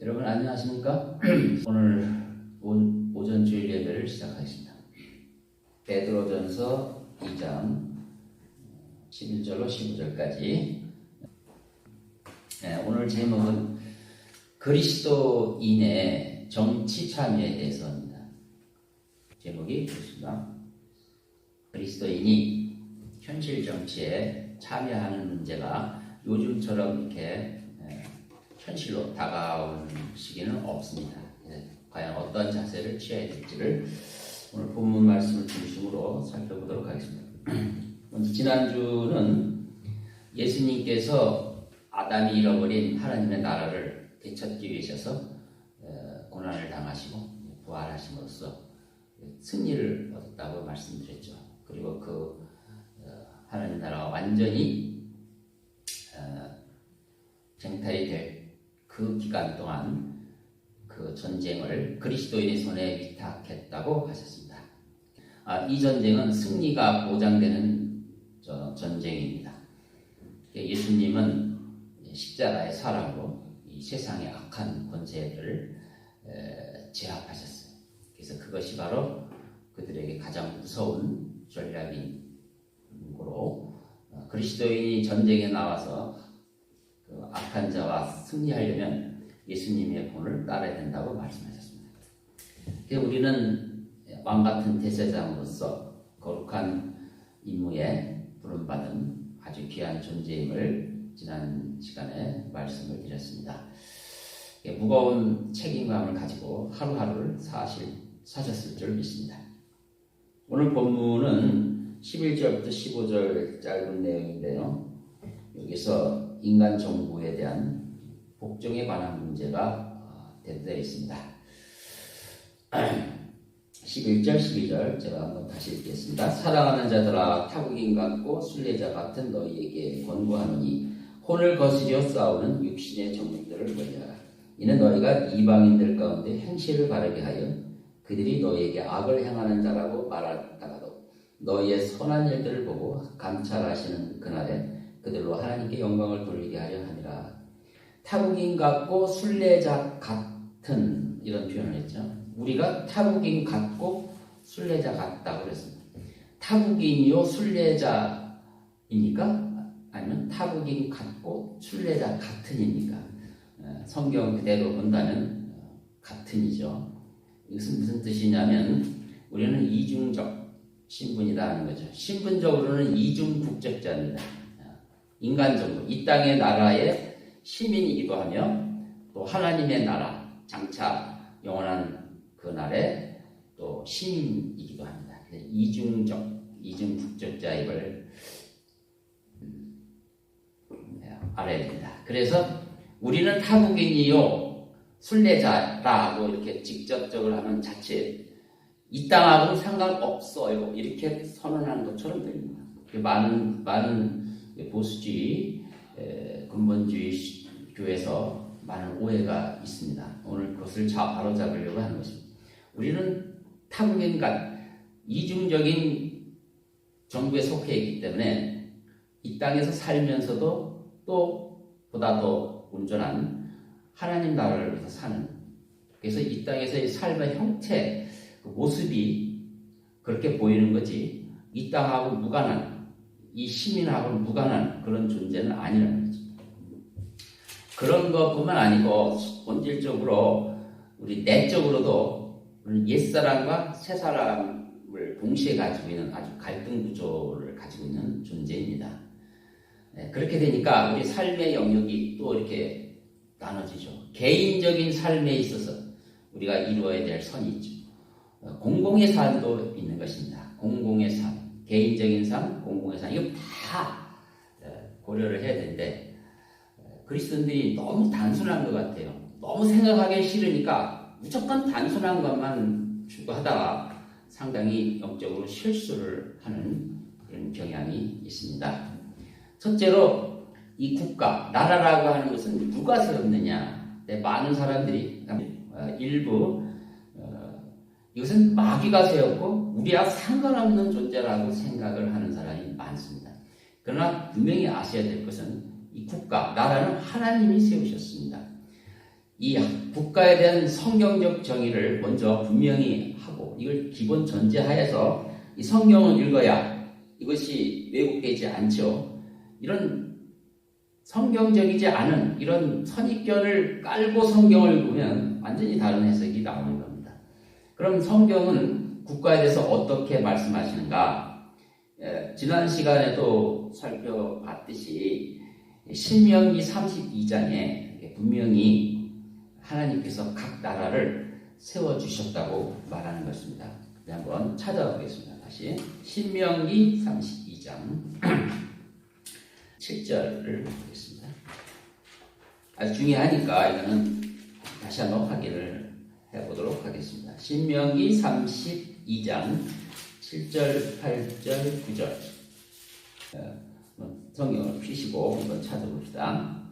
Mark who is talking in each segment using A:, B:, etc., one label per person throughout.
A: 여러분 안녕하십니까? 오늘 오전 주일 예배를 시작하겠습니다. 베드로전서 2장 11절로 15절까지. 오늘 제목은 그리스도인의 정치 참여에 대해서입니다. 제목이 그렇습니다. 그리스도인이 현실 정치에 참여하는 문제가 요즘처럼 이렇게 현실로 다가오는 시기는 없습니다. 과연 어떤 자세를 취해야 될지를 오늘 본문 말씀을 중심으로 살펴보도록 하겠습니다. 먼저 지난주는 예수님께서 아담이 잃어버린 하나님의 나라를 되찾기 위해서 고난을 당하시고 부활하심으로써 승리를 얻었다고 말씀드렸죠. 그리고 그 하나님 나라가 완전히 쟁탈이 될 그 기간 동안 그 전쟁을 그리스도인의 손에 위탁했다고 하셨습니다. 이 전쟁은 승리가 보장되는 전쟁입니다. 예수님은 십자가의 사랑으로 이 세상의 악한 권세를 제압하셨어요. 그래서 그것이 바로 그들에게 가장 무서운 전략인 거로 그리스도인이 전쟁에 나와서 그 악한 자와 승리하려면 예수님의 본을 따라야 된다고 말씀하셨습니다. 우리는 왕같은 대제사장으로서 거룩한 임무에 부름받은 아주 귀한 존재임을 지난 시간에 말씀을 드렸습니다. 무거운 책임감을 가지고 하루하루를 사셨을 줄 믿습니다. 오늘 본문은 11절부터 15절 짧은 내용인데요. 여기서 인간 정부에 대한 복종에 관한 문제가 대두되어 있습니다. 11절, 12절 제가 한번 다시 읽겠습니다. 사랑하는 자들아, 타국인 같고 순례자 같은 너희에게 권고하노니 혼을 거스려 싸우는 육신의 정욕들을 멀리하라. 이는 너희가 이방인들 가운데 행실을 바르게 하여 그들이 너희에게 악을 행하는 자라고 말하다가도 너희의 선한 일들을 보고 감찰하시는 그날에 그들로 하나님께 영광을 돌리게 하려 하니라. 타국인 같고 순례자 같은 이런 표현을 했죠. 우리가 타국인 같고 순례자 같다고 그랬습니다. 타국인이요 순례자입니까? 아니면 타국인 같고 순례자 같은입니까? 성경 그대로 본다면 같은이죠. 이것은 무슨 뜻이냐면 우리는 이중적 신분이다 하는 거죠. 신분적으로는 이중 국적자입니다. 인간적으로 이 땅의 나라의 시민이기도 하며 또 하나님의 나라 장차 영원한 그 날에 또 시민이기도 합니다. 이중 국적자임을 알아야 됩니다. 그래서 우리는 타국인이요 순례자라고 이렇게 직접적으로 하는 자체 이 땅하고는 상관없어요 이렇게 선언하는 것처럼 됩니다. 많은 보수주의, 근본주의 교회에서 많은 오해가 있습니다. 오늘 그것을 바로잡으려고 하는 것입니다. 우리는 타국인간 이중적인 정부에 속해 있기 때문에 이 땅에서 살면서도 또 보다 더 온전한 하나님 나라를 위해서 사는, 그래서 이 땅에서의 삶의 형태, 그 모습이 그렇게 보이는 거지 이 땅하고 무관한, 이 시민하고는 무관한 그런 존재는 아니라는 거죠. 그런 것뿐만 아니고 본질적으로 우리 내적으로도 옛사람과 새사람을 동시에 가지고 있는 아주 갈등 구조를 가지고 있는 존재입니다. 그렇게 되니까 우리 삶의 영역이 또 이렇게 나눠지죠. 개인적인 삶에 있어서 우리가 이루어야 될 선이 있죠. 공공의 삶도 있는 것입니다. 공공의 삶. 개인적인 삶, 공공의 삶, 이거 다 고려를 해야 되는데 그리스도인들이 너무 단순한 것 같아요. 너무 생각하기 싫으니까 무조건 단순한 것만 추구하다가 상당히 영적으로 실수를 하는 그런 경향이 있습니다. 첫째로 이 국가, 나라라고 하는 것은 누가 세웠느냐. 많은 사람들이 일부 이것은 마귀가 세웠고 우리와 상관없는 존재라고 생각을 하는 사람이 많습니다. 그러나 분명히 아셔야 될 것은 이 국가, 나라는 하나님이 세우셨습니다. 이 국가에 대한 성경적 정의를 먼저 분명히 하고 이걸 기본 전제하에서 이 성경을 읽어야 이것이 왜곡되지 않죠. 이런 성경적이지 않은 이런 선입견을 깔고 성경을 읽으면 완전히 다른 해석이 나오는 겁니다. 그럼 성경은 국가에 대해서 어떻게 말씀하시는가? 지난 시간에도 살펴봤듯이 신명기 32장에 분명히 하나님께서 각 나라를 세워주셨다고 말하는 것입니다. 한번 찾아보겠습니다. 다시 신명기 32장 7절을 보겠습니다. 아주 중요하니까 이거는 다시 한번 확인을 해보도록 하겠습니다. 신명기 32장 7절, 8절, 9절 성경을 펴시고 한번 찾아봅시다.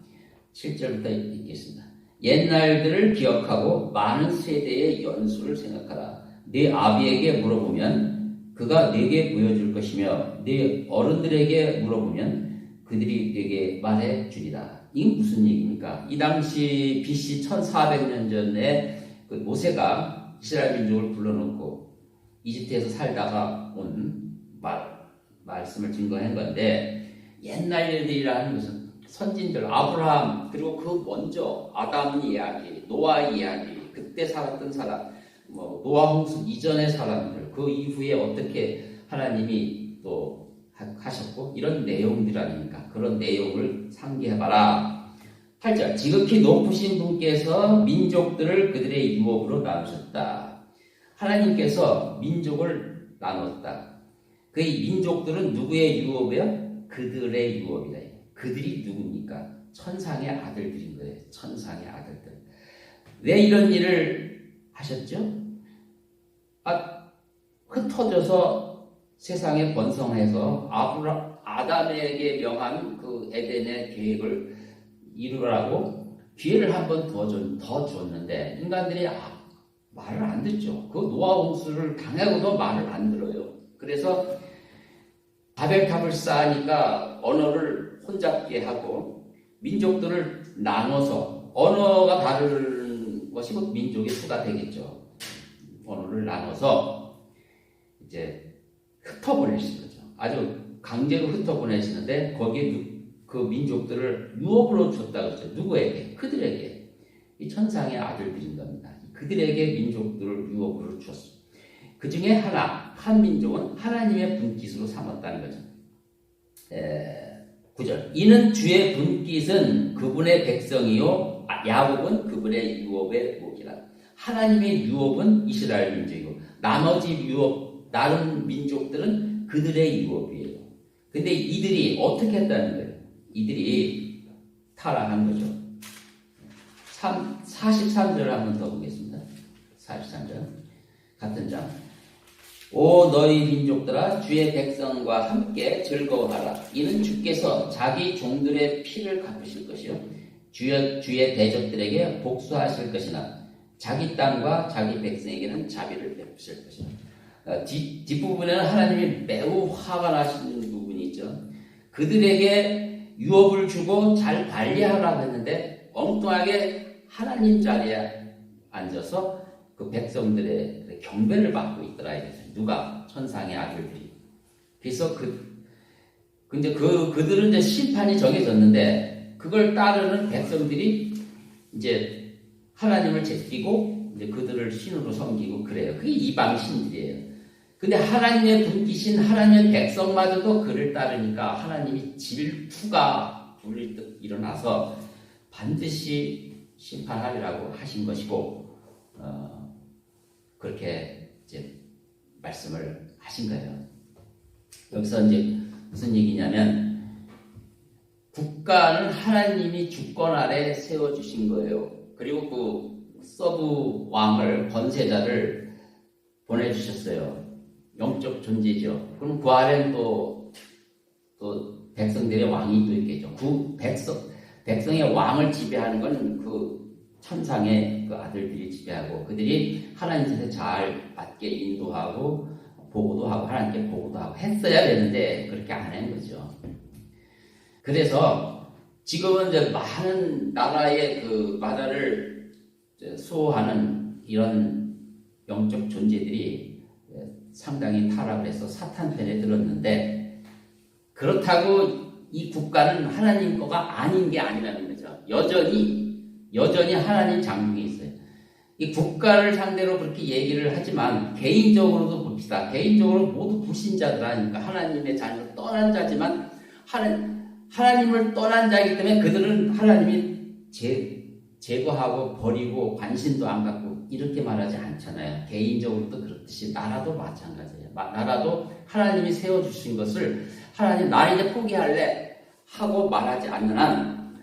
A: 7절부터 읽겠습니다. 옛날들을 기억하고 많은 세대의 연수를 생각하라. 네 아비에게 물어보면 그가 네게 보여줄 것이며 네 어른들에게 물어보면 그들이 네게 말해 주리라. 이게 무슨 얘기입니까? 이 당시 BC 1400년 전에 그 모세가 이스라엘 민족을 불러놓고 이집트에서 살다가 온 말씀을 증거한 건데 옛날 일들이라는 것은 선진들 아브라함 그리고 그 먼저 아담 이야기, 노아 이야기, 그때 살았던 사람, 노아 홍수 이전의 사람들, 그 이후에 어떻게 하나님이 또 하셨고 이런 내용들 아닙니까? 그런 내용을 상기해봐라. 8절 지극히 높으신 분께서 민족들을 그들의 유업으로 나누셨다. 하나님께서 민족을 나눴다. 그 민족들은 누구의 유업이야? 그들의 유업이다. 그들이 누굽니까? 천상의 아들들인 거예요. 천상의 아들들. 왜 이런 일을 하셨죠? 흩어져서 세상에 번성해서 아담에게 명한 그 에덴의 계획을 이루라고 기회를 한 번 더 줬는데 인간들이 말을 안 듣죠. 그 노아 홍수를 당하고도 말을 안 들어요. 그래서 바벨탑을 쌓으니까 언어를 혼잡게 하고 민족들을 나눠서 언어가 다른 것이 곧 민족의 수가 되겠죠. 언어를 나눠서 이제 흩어보내신 거죠. 아주 강제로 흩어보내시는데 거기에 그 민족들을 유업으로 줬다 그랬죠. 누구에게? 그들에게. 이 천상의 아들들인 겁니다. 그들에게 민족들을 유업으로 줬습니다. 그 중에 한 민족은 하나님의 분깃으로 삼았다는 거죠. 9절. 이는 주의 분깃은 그분의 백성이요 야곱은 그분의 유업의 목이라. 하나님의 유업은 이스라엘 민족이고 나머지 유업 다른 민족들은 그들의 유업이에요. 근데 이들이 어떻게 했다는 거예요? 이들이 타락한 거죠. 43절을 한번 더 보겠습니다. 43절 같은 장. 오 너희 민족들아 주의 백성과 함께 즐거워하라. 이는 주께서 자기 종들의 피를 갚으실 것이요 주의 대적들에게 복수하실 것이나 자기 땅과 자기 백성에게는 자비를 베푸실 것이다. 뒷부분에는 하나님이 매우 화가 나시는 부분이 있죠. 그들에게 유업을 주고 잘 관리하라고 했는데 엉뚱하게 하나님 자리에 앉아서 그 백성들의 경배를 받고 있더라. 누가? 천상의 아들들이. 그래서 근데 그들은 이제 심판이 정해졌는데 그걸 따르는 백성들이 이제 하나님을 제끼고 이제 그들을 신으로 섬기고 그래요. 그게 이방 신들이에요. 근데 하나님의 분깃인 하나님의 백성마저도 그를 따르니까 하나님이 질투가 불릴 일어나서 반드시 심판하리라고 하신 것이고 그렇게 이제 말씀을 하신 거예요. 여기서 이제 무슨 얘기냐면 국가는 하나님이 주권 아래 세워주신 거예요. 그리고 그 서브 왕을 권세자를 보내주셨어요. 영적 존재죠. 그럼 그 아래는 또 백성들의 왕이 또 있겠죠. 백성의 왕을 지배하는 건 그 천상의 그 아들들이 지배하고 그들이 하나님한테 잘 맞게 인도하고 보고도 하고 하나님께 보고도 하고 했어야 되는데 그렇게 안 한 거죠. 그래서 지금은 이제 많은 나라의 그 나라를 수호하는 이런 영적 존재들이 상당히 타락을 해서 사탄 편에 들었는데, 그렇다고 이 국가는 하나님 거가 아닌 게 아니라는 거죠. 여전히 하나님 장중에 있어요. 이 국가를 상대로 그렇게 얘기를 하지만 개인적으로도 봅시다. 개인적으로 모두 불신자들하니까 하나님의 자녀를 떠난 자지만 하나님을 떠난 자이기 때문에 그들은 하나님이 제거하고 버리고 관심도 안 갖고 이렇게 말하지 않잖아요. 개인적으로도 그렇듯이 나라도 마찬가지예요. 나라도 하나님이 세워주신 것을 하나님 나 이제 포기할래 하고 말하지 않는 한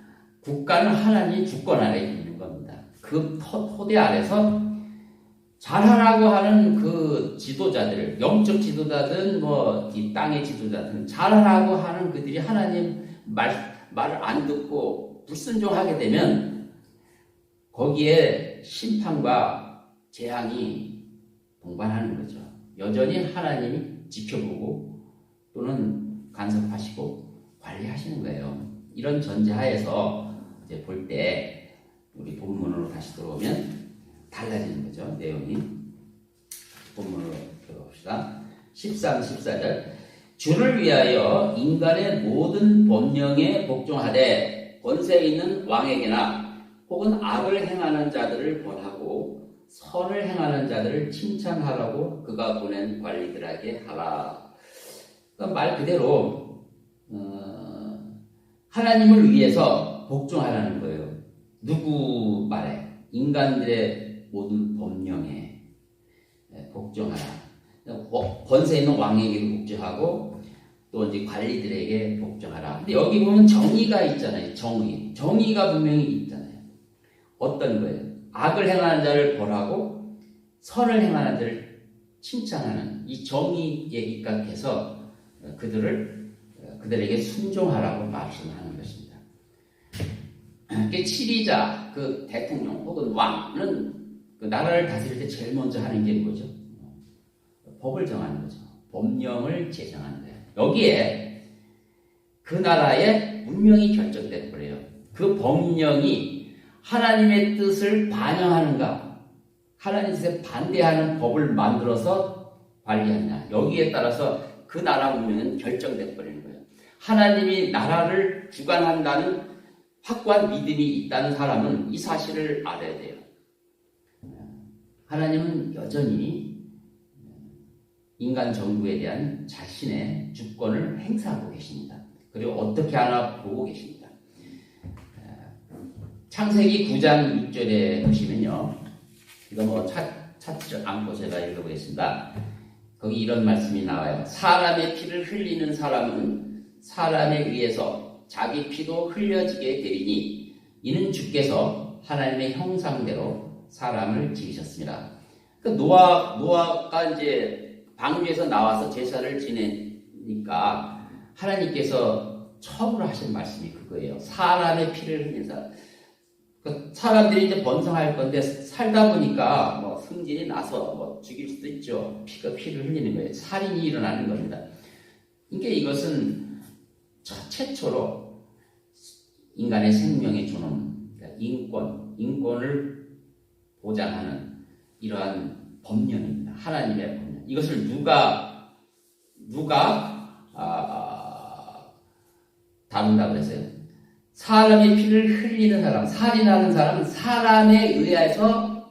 A: 국가는 하나님 주권 아래에 있는 겁니다. 그 토대 아래서 잘하라고 하는 그 지도자들, 영적 지도자든 이 땅의 지도자든 잘하라고 하는 그들이 하나님 말을 안 듣고 불순종하게 되면 거기에 심판과 재앙이 동반하는 거죠. 여전히 하나님이 지켜보고 또는 간섭하시고 관리하시는 거예요. 이런 전제하에서 이제 볼 때 우리 본문으로 다시 들어오면 달라지는 거죠. 내용이. 본문으로 들어봅시다. 13, 14절. 주를 위하여 인간의 모든 법령에 복종하되 권세 있는 왕에게나 혹은 악을 행하는 자들을 권하고 선을 행하는 자들을 칭찬하라고 그가 보낸 관리들에게 하라. 그러니까 말 그대로 하나님을 위해서 복종하라는 거예요. 누구 말에? 인간들의 모든 법령에 복종하라. 권세 있는 왕에게도 복종하고 또 이제 관리들에게 복종하라. 근데 여기 보면 정의가 있잖아요. 정의가 분명히 있잖아요. 어떤 거예요? 악을 행하는 자를 벌하고 선을 행하는 자를 칭찬하는 이 정의에 입각해서 그들에게 순종하라고 말씀하는 것입니다. 치리자, 그 대통령 혹은 왕은 그 나라를 다스릴 때 제일 먼저 하는 게 뭐죠? 법을 정하는 거죠. 법령을 제정하는 거예요. 여기에 그 나라의 운명이 결정돼 버려요. 그 법령이 하나님의 뜻을 반영하는가, 하나님 뜻에 반대하는 법을 만들어서 관리하느냐, 여기에 따라서 그 나라 운명은 결정돼 버리는 거예요. 하나님이 나라를 주관한다는 확고한 믿음이 있다는 사람은 이 사실을 알아야 돼요. 하나님은 여전히 인간 정부에 대한 자신의 주권을 행사하고 계십니다. 그리고 어떻게 하나 보고 계십니다. 창세기 9장 6절에 보시면요. 이거 찾지 않고 제가 읽어보겠습니다. 거기 이런 말씀이 나와요. 사람의 피를 흘리는 사람은 사람에 의해서 자기 피도 흘려지게 되리니 이는 주께서 하나님의 형상대로 사람을 지으셨습니다. 그 노아가 이제 방주에서 나와서 제사를 지내니까 하나님께서 처음으로 하신 말씀이 그거예요. 사람의 피를 흘리는 사람. 그 사람들이 이제 번성할 건데 살다 보니까 승진이 나서 죽일 수도 있죠. 피를 흘리는 거예요. 살인이 일어나는 겁니다. 그러니까 이것은 최초로 인간의 생명의 존엄, 인권을 보장하는 이러한 법령입니다. 하나님의 법령. 이것을 누가 다룬다고 했어요? 사람의 피를 흘리는 사람, 살인하는 사람은 사람에 의해서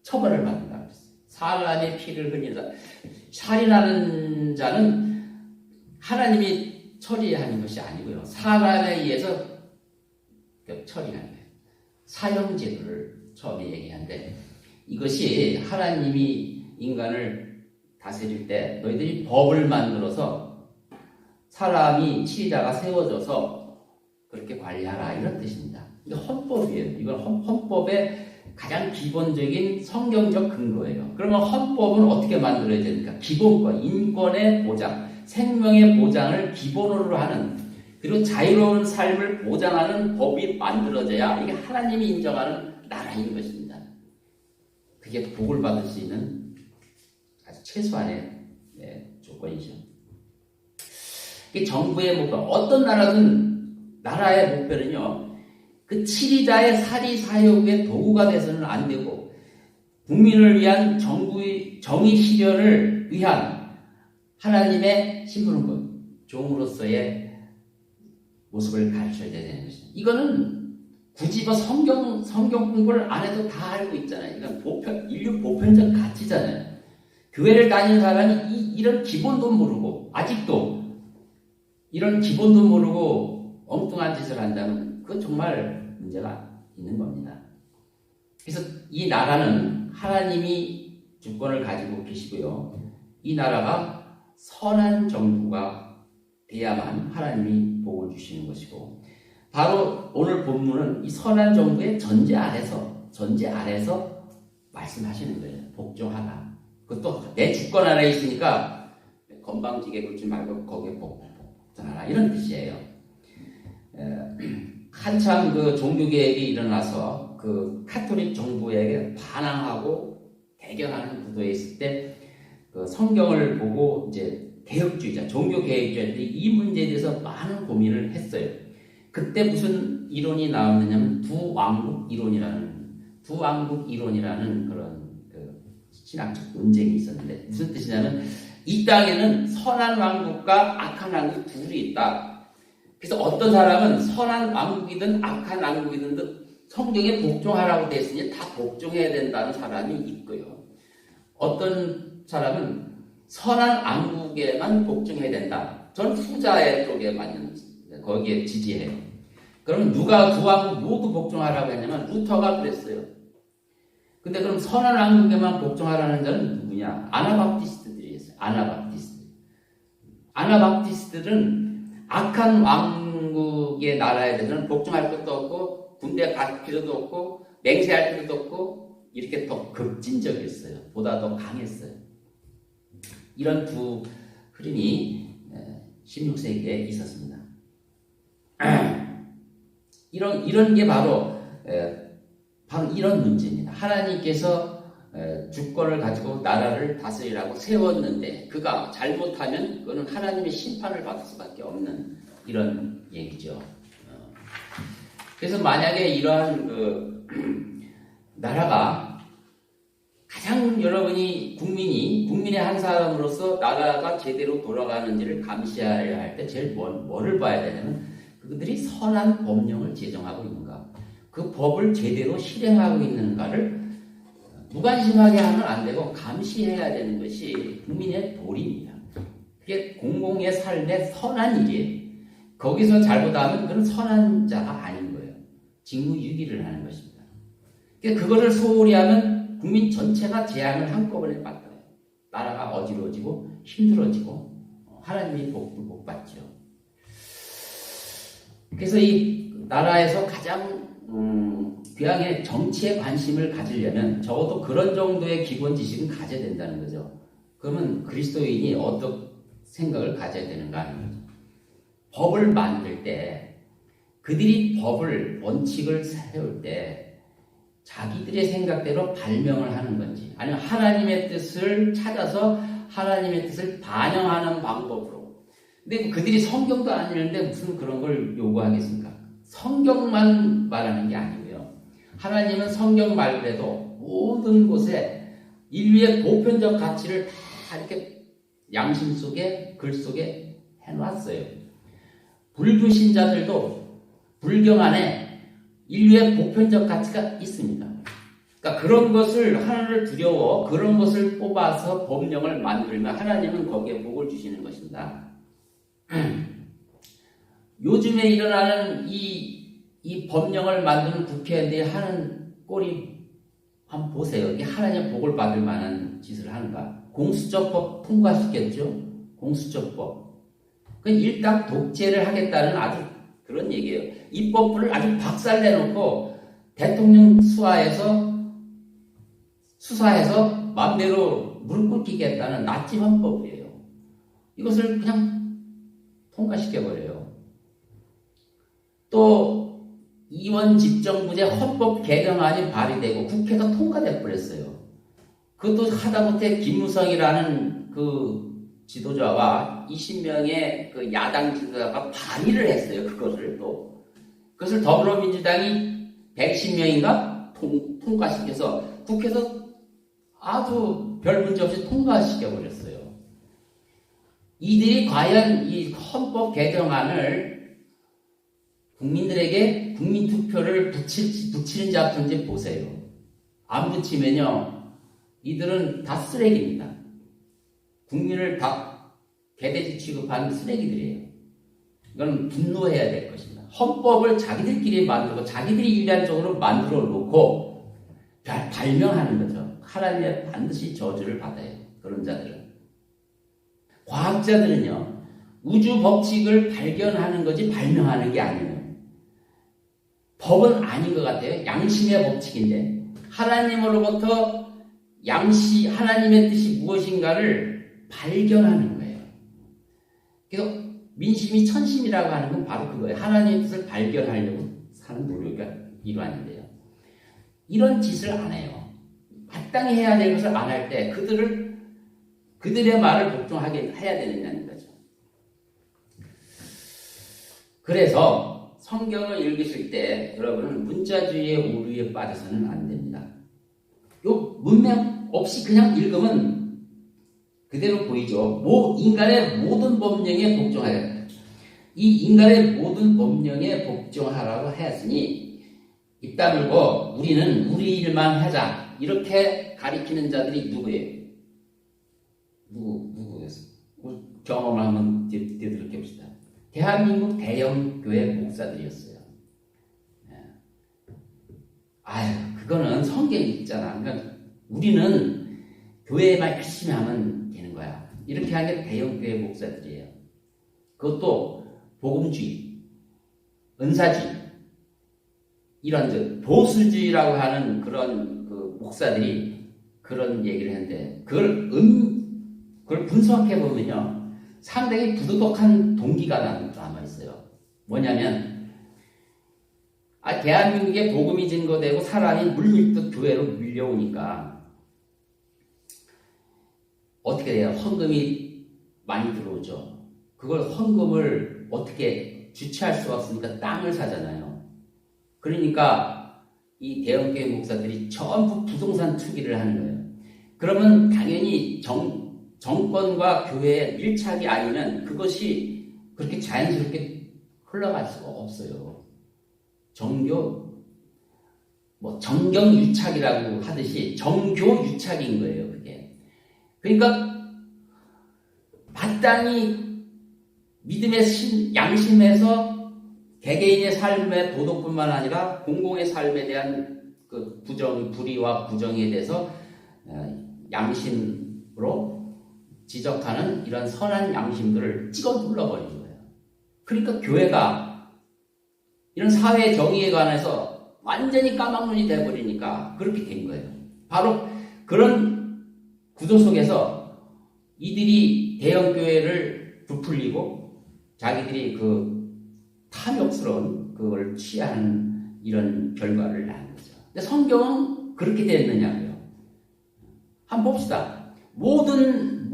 A: 처벌을 받는다고 했어요. 사람의 피를 흘리는 사람. 살인하는 자는 하나님이 처리하는 것이 아니고요. 사람에 의해서 처리하는 거예요. 사형제도를 처음에 얘기하는데 이것이 하나님이 인간을 다스릴 때 너희들이 법을 만들어서 사람이 치리자가 세워져서 그렇게 관리하라 이런 뜻입니다. 이게 헌법이에요. 이건 헌법의 가장 기본적인 성경적 근거예요. 그러면 헌법은 어떻게 만들어야 됩니까? 기본권, 인권의 보장, 생명의 보장을 기본으로 하는, 그리고 자유로운 삶을 보장하는 법이 만들어져야 이게 하나님이 인정하는 나라인 것입니다. 그게 복을 받을 수 있는 아주 최소한의 조건이죠. 정부의 목표, 어떤 나라든 나라의 목표는요, 그 치리자의 사리 사욕의 도구가 돼서는 안 되고 국민을 위한 정의 실현을 위한 하나님의 신분과 종으로서의 모습을 가르쳐야 되는 것입니다. 이거는 굳이 성경 공부를 안 해도 다 알고 있잖아요. 이건 인류 보편적 가치잖아요. 교회를 다니는 사람이 이런 기본도 모르고 아직도 이런 기본도 모르고 엉뚱한 짓을 한다면 그건 정말 문제가 있는 겁니다. 그래서 이 나라는 하나님이 주권을 가지고 계시고요. 이 나라가 선한 정부가 돼야만 하나님이 복을 주시는 것이고 바로 오늘 본문은 이 선한 정부의 전제 아래서 말씀하시는 거예요. 복종하라. 그것도 내 주권 안에 있으니까 건방지게 굴지 말고 거기에 복종하라. 이런 뜻이에요. 한참 그 종교개혁이 일어나서 그 카톨릭 정부에게 반항하고 대결하는 구도에 있을 때 그 성경을 보고 이제 개혁주의자, 종교개혁주의자들이 이 문제에 대해서 많은 고민을 했어요. 그때 무슨 이론이 나왔느냐면 두왕국 이론이라는 그런 그 신학적 논쟁이 있었는데 무슨 뜻이냐면 이 땅에는 선한 왕국과 악한 왕국 둘이 있다. 그래서 어떤 사람은 선한 왕국이든 악한 왕국이든 성경에 복종하라고 되어 있으니 다 복종해야 된다는 사람이 있고요. 어떤 사람은 선한 왕국에만 복종해야 된다. 전 후자의 쪽에 맞는 거기에 지지해요. 그럼 누가 두 왕국 모두 복종하라고 했냐면 루터가 그랬어요. 근데 그럼 선한 왕국에만 복종하라는 자는 누구냐? 아나바프티스트들이었어요. 아나바프티스트들은 악한 왕국의 나라에 대해서는 복종할 것도 없고 군대 갈 필요도 없고 맹세할 필요도 없고 이렇게 더 급진적이었어요. 보다 더 강했어요. 이런 두 흐름이 16세기에 있었습니다. 이런 게 바로 이런 문제입니다. 하나님께서 주권을 가지고 나라를 다스리라고 세웠는데 그가 잘못하면 그거는 하나님의 심판을 받을 수밖에 없는 이런 얘기죠. 그래서 만약에 이러한 나라가 가장 여러분이 국민의 한 사람으로서 나라가 제대로 돌아가는지를 감시해야 할 때 제일 뭐를 봐야 되냐면 그들이 선한 법령을 제정하고 있는가, 그 법을 제대로 실행하고 있는가를 무관심하게 하면 안 되고 감시해야 되는 것이 국민의 도리입니다. 그게 공공의 삶의 선한 일이에요. 거기서 잘못하면 그건 선한 자가 아닌 거예요. 직무유기를 하는 것입니다. 그러니까 그거를 소홀히 하면 국민 전체가 재앙을 한꺼번에 받아요. 나라가 어지러워지고 힘들어지고 하나님이 복 받죠. 그래서 이 나라에서 가장 교양의 정치에 관심을 가지려면 적어도 그런 정도의 기본 지식은 가져야 된다는 거죠. 그러면 그리스도인이 어떤 생각을 가져야 되는가 하는 거죠. 법을 만들 때 그들이 원칙을 세울 때 자기들의 생각대로 발명을 하는 건지 아니면 하나님의 뜻을 찾아서 하나님의 뜻을 반영하는 방법으로. 근데 그들이 성경도 안 읽는데 무슨 그런 걸 요구하겠습니까? 성경만 말하는 게 아니고요. 하나님은 성경 말고라도 모든 곳에 인류의 보편적 가치를 다 이렇게 양심 속에 글 속에 해놨어요. 불교 신자들도 불경 안에 인류의 보편적 가치가 있습니다. 그러니까 그런 것을 하나님을 두려워 그런 것을 뽑아서 법령을 만들면 하나님은 거기에 복을 주시는 것입니다. 요즘에 일어나는 이 법령을 만드는 국회의원들이 하는 꼴이 한번 보세요. 이게 하나님의 복을 받을 만한 짓을 하는가? 공수처법 통과시켰죠. 공수처법. 그 일당 독재를 하겠다는 아주 그런 얘기예요. 입법부를 아주 박살내놓고 대통령 수사해서 마음대로 무릎 꿇기겠다는 나치 헌법이에요. 이것을 그냥 통과시켜버려요. 또 이원 집정부제 헌법 개정안이 발의되고 국회가 통과돼 버렸어요. 그것도 하다못해 김무성이라는 그 지도자와 20명의 그 야당 지도자가 반의를 했어요. 그것을 또 그것을 더불어민주당이 110명인가 통과시켜서 국회에서 아주 별 문제 없이 통과시켜버렸어요. 이들이 과연 이 헌법 개정안을 국민들에게 국민투표를 붙이는지 안 붙이는지 보세요. 안 붙이면요, 이들은 다 쓰레기입니다. 국민을 다 개돼지 취급하는 쓰레기들이에요. 이건 분노해야 될 것입니다. 헌법을 자기들끼리 만들고 자기들이 유리한 쪽으로 만들어 놓고 발명하는 거죠. 하나님의 반드시 저주를 받아요. 그런 자들은. 과학자들은요, 우주 법칙을 발견하는 거지 발명하는 게 아니에요. 법은 아닌 것 같아요. 양심의 법칙인데 하나님으로부터 하나님의 뜻이 무엇인가를 발견하는 거예요. 그래서 민심이 천심이라고 하는 건 바로 그거예요. 하나님의 뜻을 발견하려고 사는 노력이 일환인데요. 이런 짓을 안 해요. 마땅히 해야 될 것을 안 할 때 그들의 말을 복종하게 해야 되느냐는 거죠. 그래서 성경을 읽으실 때 여러분은 문자주의의 오류에 빠져서는 안 됩니다. 요 문맥 없이 그냥 읽으면 그대로 보이죠. 인간의 모든 법령에 복종하라. 이 인간의 모든 법령에 복종하라고 하였으니 입 다물고 우리는 우리 일만 하자. 이렇게 가리키는 자들이 누구예요? 누구였어? 경험을 한번 되돌이켜 봅시다. 대한민국 대형 교회 목사들이었어요. 그거는 성경이 있잖아. 그러니까 우리는 교회만 열심히 하면 되는 거야. 이렇게 하는 게 대형 교회 목사들이에요. 그것도 복음주의, 은사주의, 이런 보수주의라고 하는 그런 그 목사들이 그런 얘기를 했는데 그걸 분석해 보면요, 상당히 부도덕한 동기가 남아 있어요. 뭐냐면 대한민국에 복음이 증거되고 사람이 물밀듯 교회로 밀려오니까 어떻게 돼요? 헌금이 많이 들어오죠. 그걸 헌금을 어떻게 주체할 수가 없으니까 땅을 사잖아요. 그러니까 이 대형교회 목사들이 전부 부동산 투기를 하는 거예요. 그러면 당연히 정권과 교회의 밀착이 아니면 그것이 그렇게 자연스럽게 흘러갈 수가 없어요. 정경유착이라고 하듯이 정교유착인 거예요, 그게. 그러니까 마땅히 믿음의 양심에서 개개인의 삶의 도덕뿐만 아니라 공공의 삶에 대한 그 불의와 부정에 대해서 양심으로 지적하는 이런 선한 양심들을 찍어 눌러버리는 거예요. 그러니까 교회가 이런 사회 정의에 관해서 완전히 까막눈이 돼버리니까 그렇게 된 거예요. 바로 그런 구조 속에서 이들이 대형교회를 부풀리고 자기들이 그 탐욕스러운 그걸 취하는 이런 결과를 낳은 거죠. 근데 성경은 그렇게 됐느냐고요. 한번 봅시다. 모든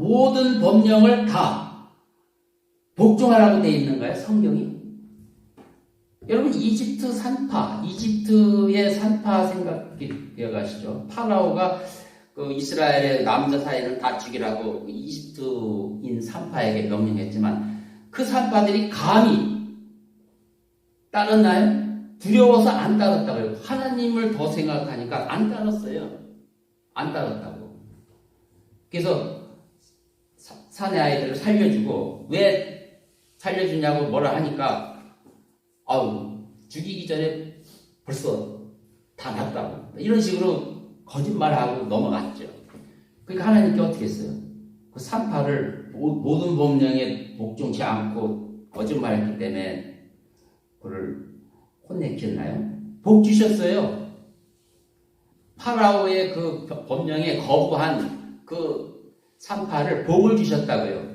A: 법령을 다 복종하라고 되어 있는가요? 성경이? 여러분, 이집트의 산파 생각해 가시죠. 파라오가 그 이스라엘의 남자 사이를 다 죽이라고 이집트인 산파에게 명령했지만 그 산파들이 감히 따랐나요? 두려워서 안 따랐다고요. 하나님을 더 생각하니까 안 따랐어요. 안 따랐다고. 그래서 산의 아이들을 살려주고, 왜 살려주냐고 뭐라 하니까 죽이기 전에 벌써 다 났다고. 이런 식으로 거짓말하고 넘어갔죠. 그러니까 하나님께 어떻게 했어요? 그 산파를 모든 법령에 복종치 않고 거짓말했기 때문에 그를 혼내켰나요? 복 주셨어요. 파라오의 그 법령에 거부한 그 산파를 복을 주셨다고요.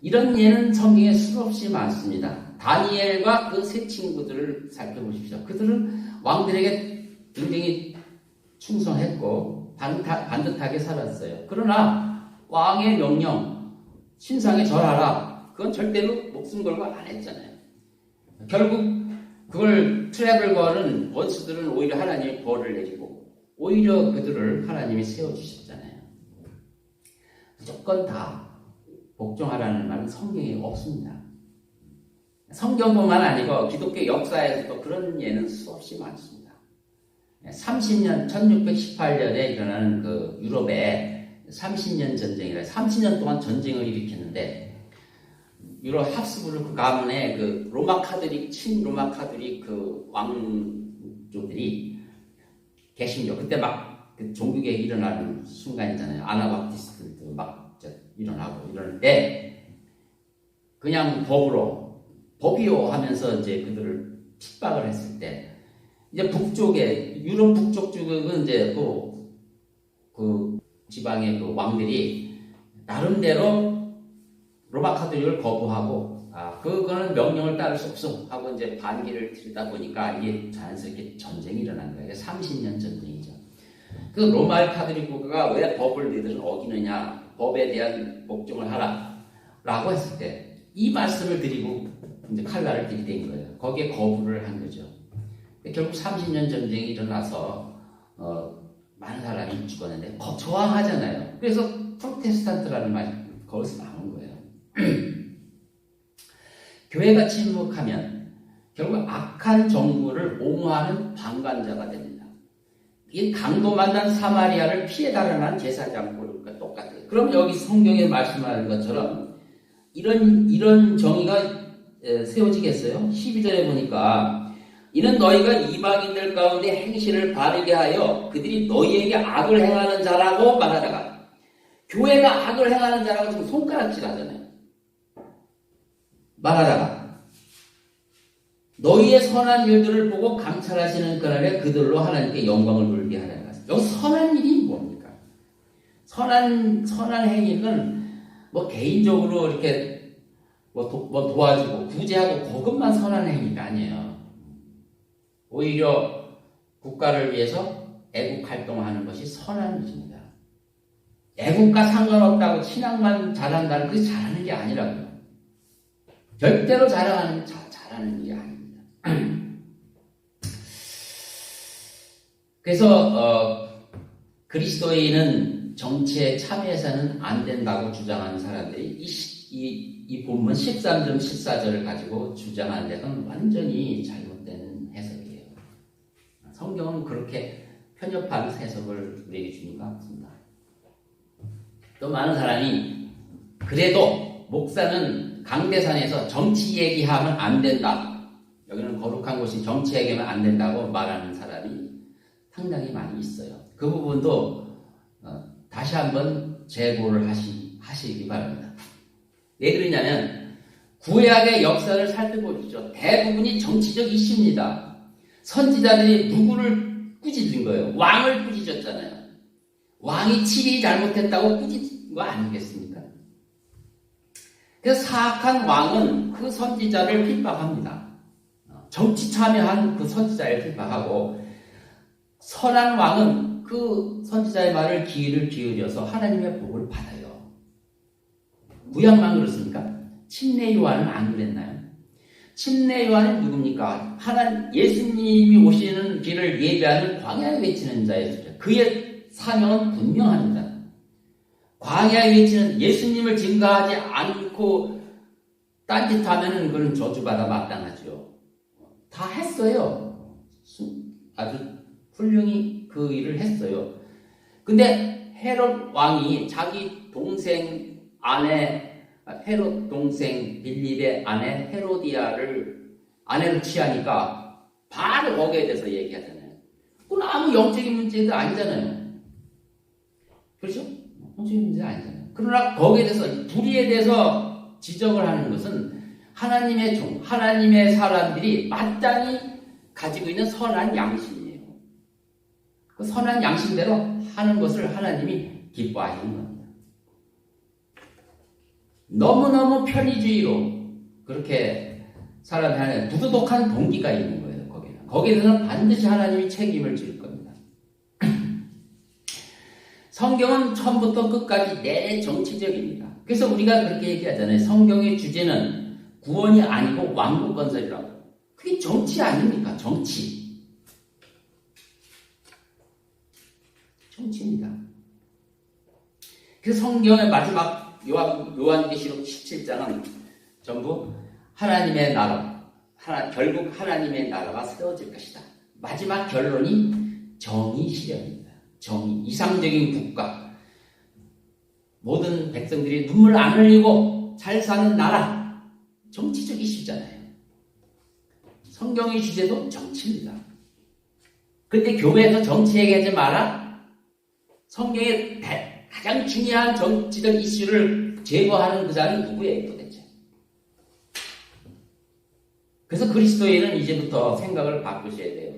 A: 이런 예는 성경에 수없이 많습니다. 다니엘과 그 세 친구들을 살펴보십시오. 그들은 왕들에게 굉장히 충성했고 반듯하게 살았어요. 그러나 왕의 명령, 신상에 절하라, 그건 절대로 목숨 걸고 안 했잖아요. 결국 그걸 트랩을 거는 원수들은 오히려 하나님이 벌을 내리고 오히려 그들을 하나님이 세워주셨잖아요. 무조건 다 복종하라는 말은 성경에 없습니다. 성경뿐만 아니고 기독교 역사에서도 그런 예는 수없이 많습니다. 30년, 1618년에 일어나는 그 유럽의 30년 전쟁이라 30년 동안 전쟁을 일으켰는데 유럽 합스부르크 그 가문의 그 로마 카톨릭, 친로마 카톨릭 그 왕족들이 개신교, 그때 막 그 종교개혁이 일어나는 순간이잖아요. 아나바티스트도 막 일어나고 이럴 때 그냥 법이요 하면서 이제 그들을 핍박을 했을 때 이제 북쪽에 유럽 북쪽 쪽은 이제 그 지방의 그 왕들이 나름대로 로마 카톨릭을 거부하고 그거는 명령을 따를 수 없어 하고 이제 반기를 들이다 보니까 이게 자연스럽게 전쟁이 일어난 거예요. 30년 전쟁이죠. 그 로마 카톨릭 국가가 왜 법을 너희들은 어기느냐, 법에 대한 복종을 하라라고 했을 때 이 말씀을 드리고 이제 칼날을 들이댄 거예요. 거기에 거부를 한 거죠. 결국 30년 전쟁이 일어나서 많은 사람이 죽었는데 저항하잖아요. 그래서 프로테스탄트라는 말이 거기서 나온 거예요. 교회가 침묵하면 결국 악한 정부를 옹호하는 방관자가 됩니다. 이 강도 만난 사마리아를 피해 달아난 제사장과 똑같아요. 그럼 여기 성경에 말씀하는 것처럼 이런 정의가 세워지겠어요? 12절에 보니까 이는 너희가 이방인들 가운데 행실을 바르게 하여 그들이 너희에게 악을 행하는 자라고 말하다가 교회가 악을 행하는 자라고 지금 손가락질 하잖아요. 말하다가 너희의 선한 일들을 보고 감찰하시는 그날에 그들로 하나님께 영광을 돌게 하라는 것입니다. 여기 선한 일이 뭡니까? 선한 행위는 뭐 개인적으로 이렇게 뭐 도와주고 구제하고 그것만 선한 행위가 아니에요. 오히려 국가를 위해서 애국 활동하는 것이 선한 일입니다. 애국과 상관없다고 신앙만 잘한다는 그게 잘하는 게 아니라고요. 절대로 잘하는 일이 아닙니다. 그래서 그리스도인은 정치에 참여해서는 안 된다고 주장하는 사람들이 이 본문 13절 14절을 가지고 주장하는 데는 완전히 잘못된 해석이에요. 성경은 그렇게 편협한 해석을 우리에게 주는 것 같습니다. 또 많은 사람이 그래도 목사는 강대산에서 정치 얘기하면 안 된다. 여기는 거룩한 곳이 정치 얘기하면 안 된다고 말하는 사람이 상당히 많이 있어요. 그 부분도 다시 한번 재고를 하시기 바랍니다. 왜 그러냐면 구약의 역사를 살펴보십시오. 대부분이 정치적 이슈입니다. 선지자들이 누구를 꾸짖은 거예요? 왕을 꾸짖었잖아요. 왕이 치리 잘못했다고 꾸짖은 거 아니겠습니까? 그래서 사악한 왕은 그 선지자를 핍박합니다. 정치 참여한 그 선지자를 핍박하고 선한 왕은 그 선지자의 말을 귀를 기울여서 하나님의 복을 받아요. 구약만 그렇습니까? 침례 요한은 안 그랬나요? 침례 요한은 누굽니까? 예수님이 오시는 길을 예배하는 광야에 외치는 자였죠. 그의 사명은 분명합니다. 광야에 외치는 예수님을 증거하지 않고 딴짓하면 그건 저주받아 마땅하죠. 다 했어요. 아주 훌륭히 그 일을 했어요. 근데 헤롯 왕이 자기 동생 헤롯 동생 빌립의 아내 헤로디아를 아내로 취하니까 바로 거기에 대해서 얘기하잖아요. 그건 아무 영적인 문제도 아니잖아요. 그렇죠? 영적인 문제 아니잖아요. 그러나 거기에 대해서 불의에 대해서 지적을 하는 것은 하나님의 하나님의 사람들이 마땅히 가지고 있는 선한 양심이에요. 그 선한 양심대로 하는 것을 하나님이 기뻐하시는 겁니다. 너무너무 편의주의로 그렇게 사람이 하는 부도덕한 동기가 있는 거예요. 거기에 대해서는 반드시 하나님이 책임을 질 겁니다. 성경은 처음부터 끝까지 내내 정치적입니다. 그래서 우리가 그렇게 얘기하잖아요. 성경의 주제는 구원이 아니고 왕국 건설이라고. 그게 정치 아닙니까? 정치. 정치입니다. 그래서 성경의 마지막 요한계시록 17장은 전부 하나님의 나라, 결국 하나님의 나라가 세워질 것이다. 마지막 결론이 정의 실현입니다. 정의, 이상적인 국가, 모든 백성들이 눈물 안 흘리고 잘 사는 나라, 정치적 이슈잖아요. 성경의 주제도 정치입니다. 그런데 교회에서 정치 얘기하지 마라? 성경의 가장 중요한 정치적 이슈를 제거하는 그 자는 누구예요 도대체? 그래서 그리스도인은 이제부터 생각을 바꾸셔야 돼요.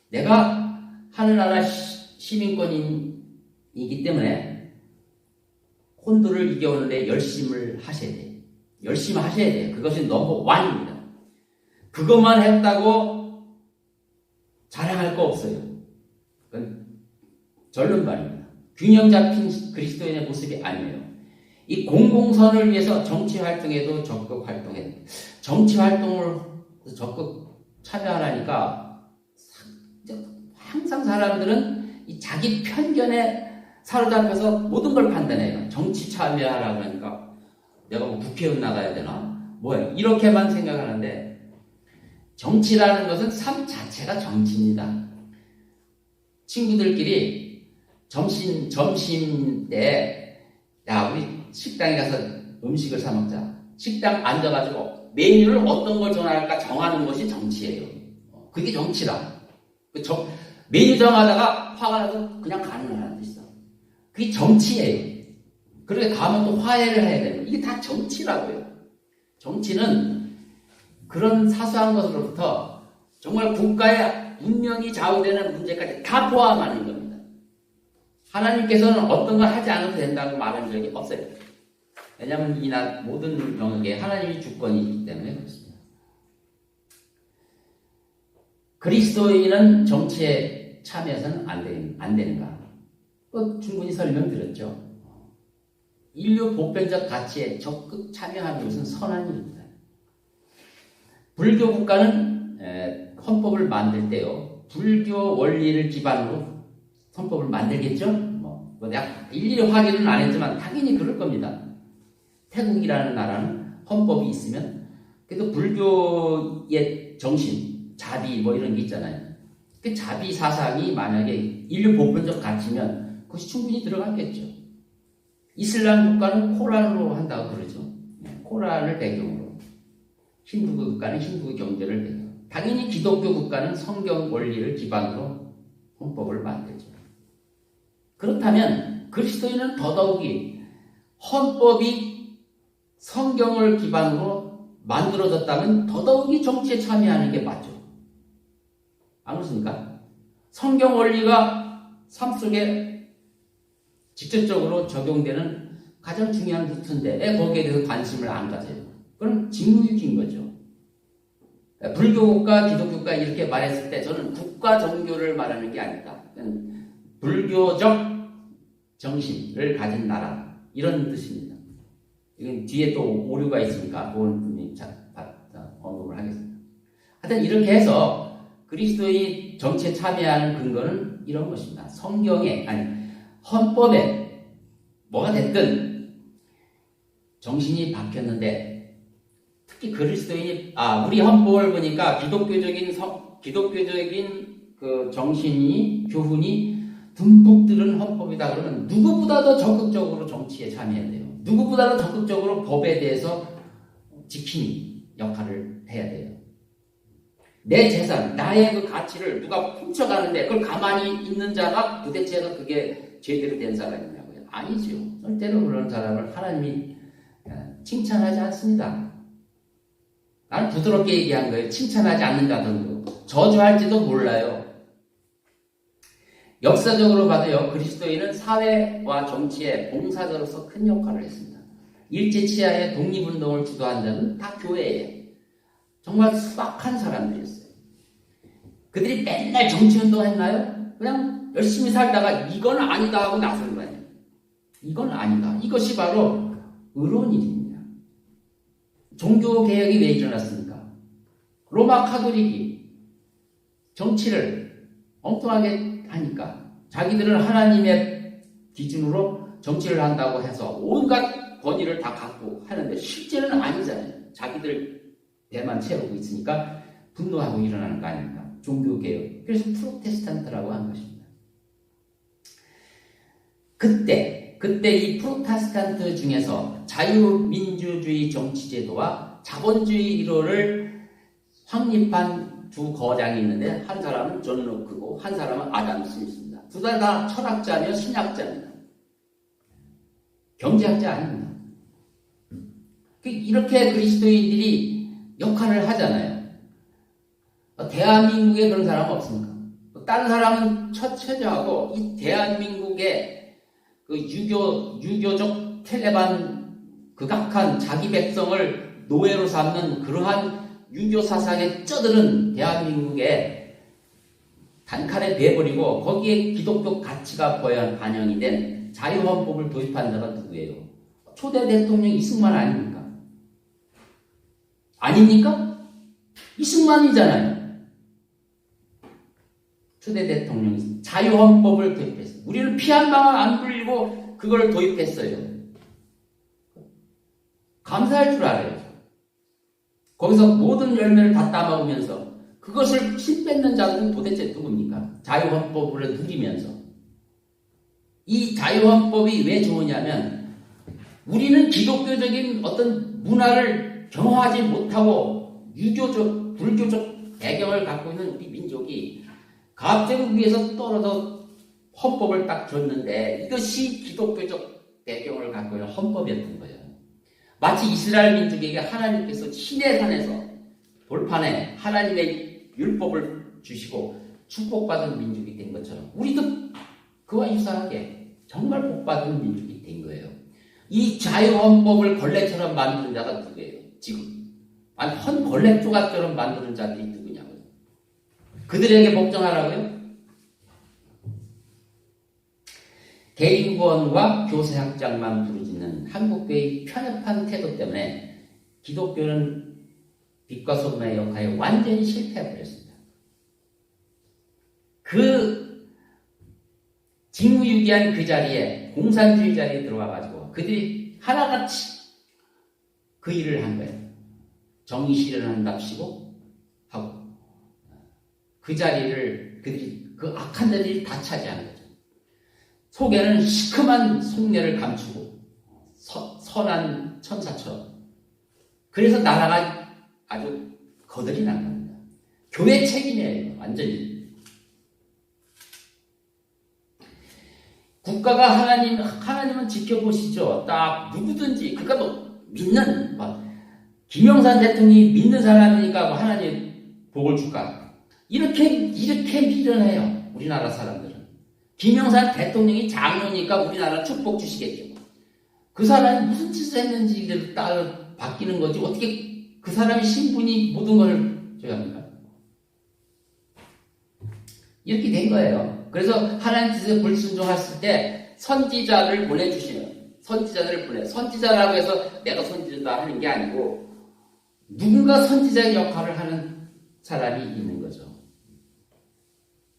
A: 내가 하늘나라 시민권이기 때문에 혼돈을 이겨오는데 열심을 하셔야 돼요. 열심히 하셔야 돼요. 그것이 넘버 1입니다. 그것만 했다고 자랑할 거 없어요. 그건 절름발입니다. 균형 잡힌 그리스도인의 모습이 아니에요. 이 공공선을 위해서 정치 활동에도 적극 활동해요. 정치 활동을 적극 참여하라니까 항상 사람들은 이 자기 편견에 사로잡혀서 모든 걸 판단해요. 정치 참여하라고 하니까 내가 뭐 국회의원 나가야 되나? 뭐야? 이렇게만 생각하는데 정치라는 것은 삶 자체가 정치입니다. 친구들끼리 점심 때 야 우리 식당에 가서 음식을 사 먹자. 식당 앉아가지고 메뉴를 어떤 걸 정할까 정하는 것이 정치예요. 그게 정치라. 메뉴 정하다가 화가 나서 그냥 가는 사람도 있어. 그게 정치예요. 그렇게 가면 또 화해를 해야 돼요. 이게 다 정치라고요. 정치는 그런 사소한 것으로부터 정말 국가의 운명이 좌우되는 문제까지 다 포함하는 겁니다. 하나님께서는 어떤 걸 하지 않아도 된다고 말한 적이 없어요. 왜냐하면 이 모든 영역에 하나님이 주권이기 때문에 그렇습니다. 그리스도인은 정치에 참여해서는 안 되는가? 충분히 설명드렸죠. 인류 보편적 가치에 적극 참여하는 것은 선한 일입니다. 불교 국가는 헌법을 만들 때요. 불교 원리를 기반으로 헌법을 만들겠죠? 내가 일일이 확인은 안 했지만 당연히 그럴 겁니다. 태국이라는 나라는 헌법이 있으면 그래도 불교의 정신, 자비 이런 게 있잖아요. 그 자비 사상이 만약에 인류 보편적 가치면 그것이 충분히 들어갔겠죠. 이슬람 국가는 코란으로 한다고 그러죠. 코란을 배경으로. 힌두 국가는 힌두 경제를 배경으로. 당연히 기독교 국가는 성경 원리를 기반으로 헌법을 만들죠. 그렇다면 그리스도인은 더더욱이 헌법이 성경을 기반으로 만들어졌다면 더더욱이 정치에 참여하는 게 맞죠. 안 그렇습니까? 성경 원리가 삶 속에 직접적으로 적용되는 가장 중요한 루트인데 왜 거기에 대해서 관심을 안 가져요? 그건 직무유기인 거죠. 불교국가, 기독교국가 이렇게 말했을 때 저는 국가 종교를 말하는 게 아니다. 불교적 정신을 가진 나라 이런 뜻입니다. 이건 뒤에 또 오류가 있으니까 그건 분명히 언급을 하겠습니다. 하여튼 이렇게 해서 그리스도의 정치에 참여하는 근거는 이런 것입니다. 성경에 헌법에 뭐가 됐든 정신이 바뀌었는데 특히 그리스도인이 우리 헌법을 보니까 기독교적인 그 정신이 교훈이 듬뿍 들은 헌법이다 그러면 누구보다도 적극적으로 정치에 참여해야 돼요. 누구보다도 적극적으로 법에 대해서 지키는 역할을 해야 돼요. 내 재산, 나의 그 가치를 누가 훔쳐가는데 그걸 가만히 있는 자가 도대체가 그게 제대로 된 사람이냐고요? 아니죠. 절대로 그런 사람을 하나님이 칭찬하지 않습니다. 나는 부드럽게 얘기한 거예요. 칭찬하지 않는 자들도. 저주할지도 몰라요. 역사적으로 봐도요. 그리스도인은 사회와 정치에 봉사자로서 큰 역할을 했습니다. 일제치하의 독립운동을 주도한 자는 다 교회예요. 정말 수박한 사람들이었어요. 그들이 맨날 정치운동 했나요? 그냥 열심히 살다가 이건 아니다 하고 나선 거예요. 이건 아니다. 이것이 바로 의로운 일입니다. 종교개혁이 왜 일어났습니까? 로마 카톨릭이 정치를 엉뚱하게 하니까 자기들은 하나님의 기준으로 정치를 한다고 해서 온갖 권위를 다 갖고 하는데 실제는 아니잖아요. 자기들 배만 채우고 있으니까 분노하고 일어나는 거 아닙니까? 종교개혁. 그래서 프로테스탄트라고 한 것입니다. 그때 이 프로테스탄트 중에서 자유민주주의 정치제도와 자본주의 이론을 확립한 두 거장이 있는데 한 사람은 존 로크고 한 사람은 아담 스미스입니다. 두 다 철학자며 신학자입니다. 경제학자 아닙니다. 이렇게 그리스도인들이 역할을 하잖아요. 대한민국에 그런 사람은 없습니까? 다른 사람은 처처하고 이 대한민국의 그 유교적 텔레반 극악한 자기 백성을 노예로 삼는 그러한 유교 사상에 쩌드는 대한민국에 단칼에 내버리고 거기에 기독교 가치가 반영이 된 자유헌법을 도입한 자가 누구예요? 초대 대통령 이승만 아닙니까? 아닙니까? 이승만이잖아요. 초대 대통령이 자유헌법을 도입했어요. 우리는 피 한 방울 안 불리고 그걸 도입했어요. 감사할 줄 알아요. 거기서 모든 열매를 다 따먹으면서 그것을 심 뺏는 자들은 도대체 누굽니까? 자유헌법을 누리면서. 이 자유헌법이 왜 좋으냐면 우리는 기독교적인 어떤 문화를 경험하지 못하고 유교적, 불교적 배경을 갖고 있는 우리 민족이 갑자기 위에서 떨어져 헌법을 딱 줬는데 이것이 기독교적 배경을 갖고 있는 헌법이었던 거예요. 마치 이스라엘 민족에게 하나님께서 신의 산에서 돌판에 하나님의 율법을 주시고 축복받은 민족이 된 것처럼 우리도 그와 유사하게 정말 복받은 민족이 된 거예요. 이 자유헌법을 걸레처럼 만드는 자가 누구예요? 지금 아니 헌걸레 조각처럼 만드는 자들이 누구냐고요? 그들에게 복종하라고요? 개인구원과 교세학장만 부르짖는 한국교회의 편협한 태도 때문에 기독교는 빛과 소금의 역할에 완전히 실패해버렸습니다. 그 직무유기한 그 자리에 공산주의 자리에 들어와가지고 그들이 하나같이 그 일을 한 거예요. 정의 실현한답시고 하고 그 자리를 그들이 그 악한 자들이 다 차지하는 거죠. 속에는 시큼한 속내를 감추고 선한 천사처럼. 그래서 나라가 아주 거들이 난 겁니다. 교회 책임이에요. 완전히. 국가가 하나님은 지켜보시죠. 딱 누구든지 그가 뭐 믿는 김영삼 대통령이 믿는 사람이니까 뭐 하나님 복을 줄까? 이렇게 미련해요. 우리나라 사람들은. 김영삼 대통령이 장로니까 우리나라 축복 주시겠죠. 그 사람이 무슨 짓을 했는지 따라 바뀌는 거지. 어떻게 그 사람의 신분이 모든 걸 줘야 합니까? 이렇게 된 거예요. 그래서 하나님 뜻에 불순종했을 때 선지자를 보내주시는 선지자라고 해서 내가 선지자다 하는 게 아니고 누군가 선지자의 역할을 하는 사람이 있는 거죠.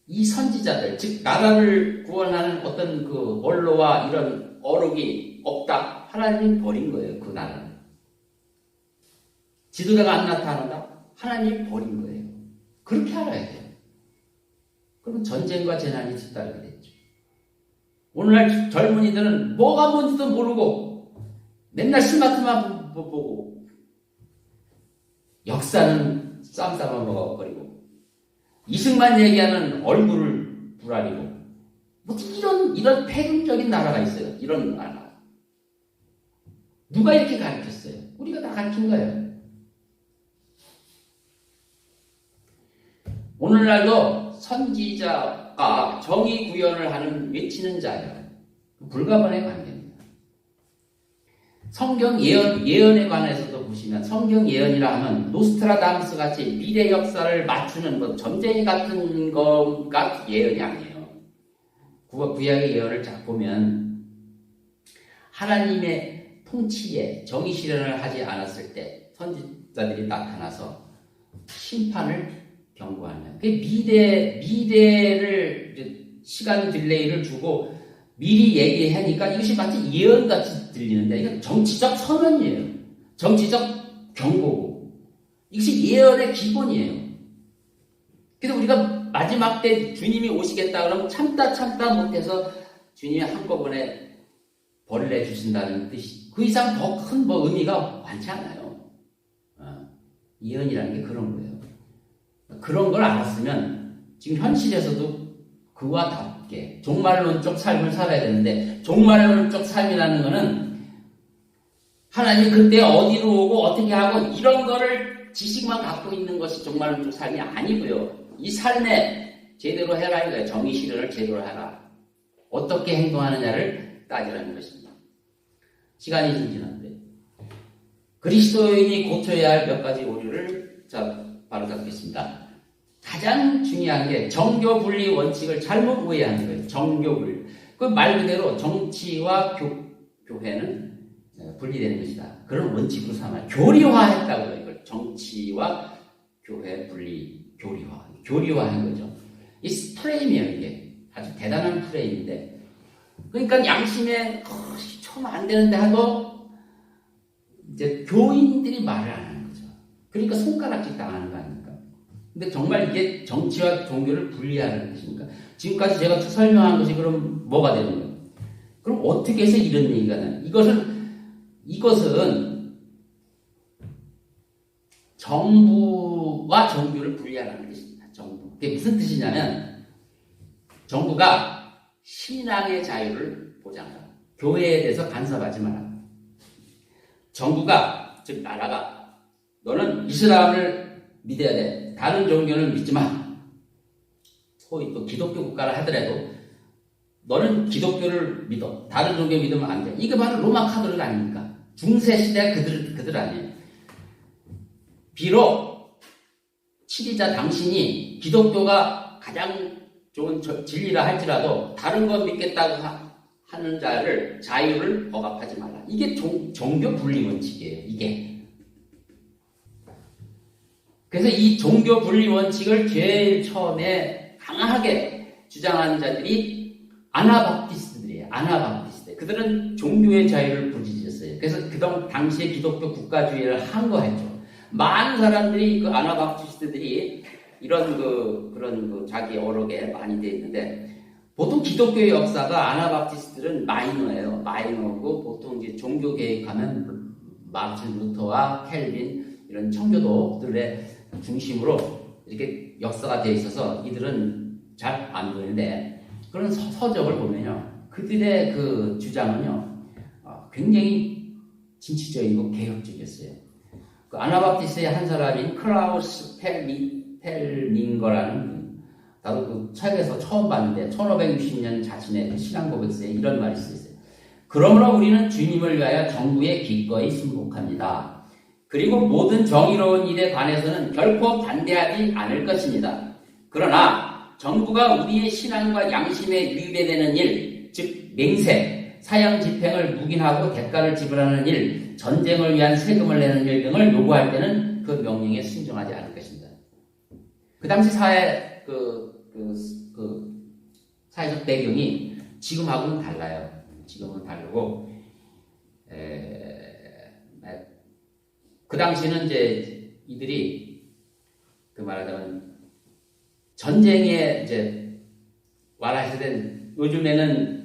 A: 이 선지자들, 즉 나라를 구원하는 어떤 그 원로와 이런 어록이 없다. 하나님이 버린 거예요. 그 나라는. 지도자가 안 나타난다. 하나님이 버린 거예요. 그렇게 알아야 돼요. 그럼 전쟁과 재난이 뒤따르게 됐죠. 오늘날 젊은이들은 뭐가 뭔지도 모르고 맨날 스마트만 보고 역사는 쌈 싸먹어 먹어버리고 이승만 얘기하는 얼굴을 부라리고 뭐 이런 폐륜적인 나라가 있어요. 이런 나라. 누가 이렇게 가르쳤어요? 우리가 다 가르친 거예요. 오늘날도 선지자가 정의 구현을 하는 외치는 자예요. 불가분의 관계입니다. 성경 예언에 관해서도 보시면 성경 예언이라 하면 노스트라다무스 같이 미래 역사를 맞추는 뭐 점쟁이 같은 거가 예언이 아니에요. 구약의 예언을 쫙 보면 하나님의 통치에 정의 실현을 하지 않았을 때 선지자들이 나타나서 심판을 경고하냐. 그 미래를 시간 딜레이를 주고 미리 얘기하니까 이것이 마치 예언같이 들리는데 이건 정치적 선언이에요. 정치적 경고고 이것이 예언의 기본이에요. 그래서 우리가 마지막 때 주님이 오시겠다 그러면 참다 못해서 주님이 한꺼번에 벌을 내주신다는 뜻이 그 이상 더 큰 의미가 많지 않아요. 예언이라는 게 그런 거예요. 그런 걸 알았으면 지금 현실에서도 그와 같게 종말론적 삶을 살아야 되는데 종말론적 삶이라는 거는 하나님이 그때 어디로 오고 어떻게 하고 이런 거를 지식만 갖고 있는 것이 종말론적 삶이 아니고요. 이 삶에 제대로 해라 이거예요. 정의 실현을 제대로 해라. 어떻게 행동하느냐를 따지라는 것입니다. 시간이 좀 지났는데 그리스도인이 고쳐야 할 몇 가지 오류를 바로 잡겠습니다. 가장 중요한 게 정교 분리 원칙을 잘못 오해하는 거예요. 정교 분리. 그 말 그대로 정치와 교회는 분리되는 것이다. 그런 원칙으로 삼아요. 교리화했다고요. 이걸 정치와 교회 분리, 교리화한 거죠. 이 프레임이에요. 이게 아주 대단한 프레임인데, 그러니까 양심에 처음 안 되는데 하고 이제 교인들이 말을 안 하는 거죠. 그러니까 손가락질 당하는 거 아닙니까? 근데 정말 이게 정치와 종교를 분리하는 것입니까? 지금까지 제가 설명한 것이 그럼 뭐가 되는 거예요? 그럼 어떻게 해서 이런 얘기가 나요? 이것은 정부와 종교를 분리하는 것입니다. 정부. 그게 무슨 뜻이냐면 정부가 신앙의 자유를 보장하라. 교회에 대해서 간섭하지 마라. 정부가, 즉 나라가 너는 이슬람을 믿어야 돼. 다른 종교는 믿지 마. 소위 또 기독교 국가를 하더라도 너는 기독교를 믿어. 다른 종교 믿으면 안 돼. 이게 바로 로마 카톨릭 아닙니까? 중세 시대 그들 아니에요. 비록 치리자 당신이 기독교가 가장 좋은 진리라 할지라도 다른 거 믿겠다고 하는 자를 자유를 억압하지 말라. 이게 종교 분리 원칙이에요. 이게. 그래서 이 종교 분리 원칙을 제일 처음에 강하게 주장하는 자들이 아나바프티스트들이에요. 아나바프티스트. 그들은 종교의 자유를 부르짖었어요. 그래서 그 당시에 기독교 국가주의를 항거했죠. 많은 사람들이 그 아나바프티스트들이 그런 자기 어록에 많이 되어 있는데 보통 기독교의 역사가 아나바프티스트들은 마이너예요. 마이너고 보통 이제 종교 개혁하면 마르틴 루터와 켈빈 이런 청교도들의 중심으로 이렇게 역사가 되어 있어서 이들은 잘 안 보이는데 그런 서적을 보면요. 그들의 그 주장은요. 굉장히 진취적이고 개혁적이었어요. 그 아나바프티스트의 한 사람인 클라우스 펠밍거라는 나도 그 책에서 처음 봤는데 1560년 자신의 신앙 고백서에 이런 말이 쓰였어요. 그러므로 우리는 주님을 위하여 정부에 기꺼이 순복합니다. 그리고 모든 정의로운 일에 관해서는 결코 반대하지 않을 것입니다. 그러나 정부가 우리의 신앙과 양심에 위배되는 일, 즉 맹세, 사형 집행을 묵인하고 대가를 지불하는 일, 전쟁을 위한 세금을 내는 일 등을 요구할 때는 그 명령에 순종하지 않을 것입니다. 그 당시 사회적 배경이 지금하고는 달라요. 지금은 다르고, 그 당시는 이제 이들이 그 말하자면 전쟁에 이제 말하시던 요즘에는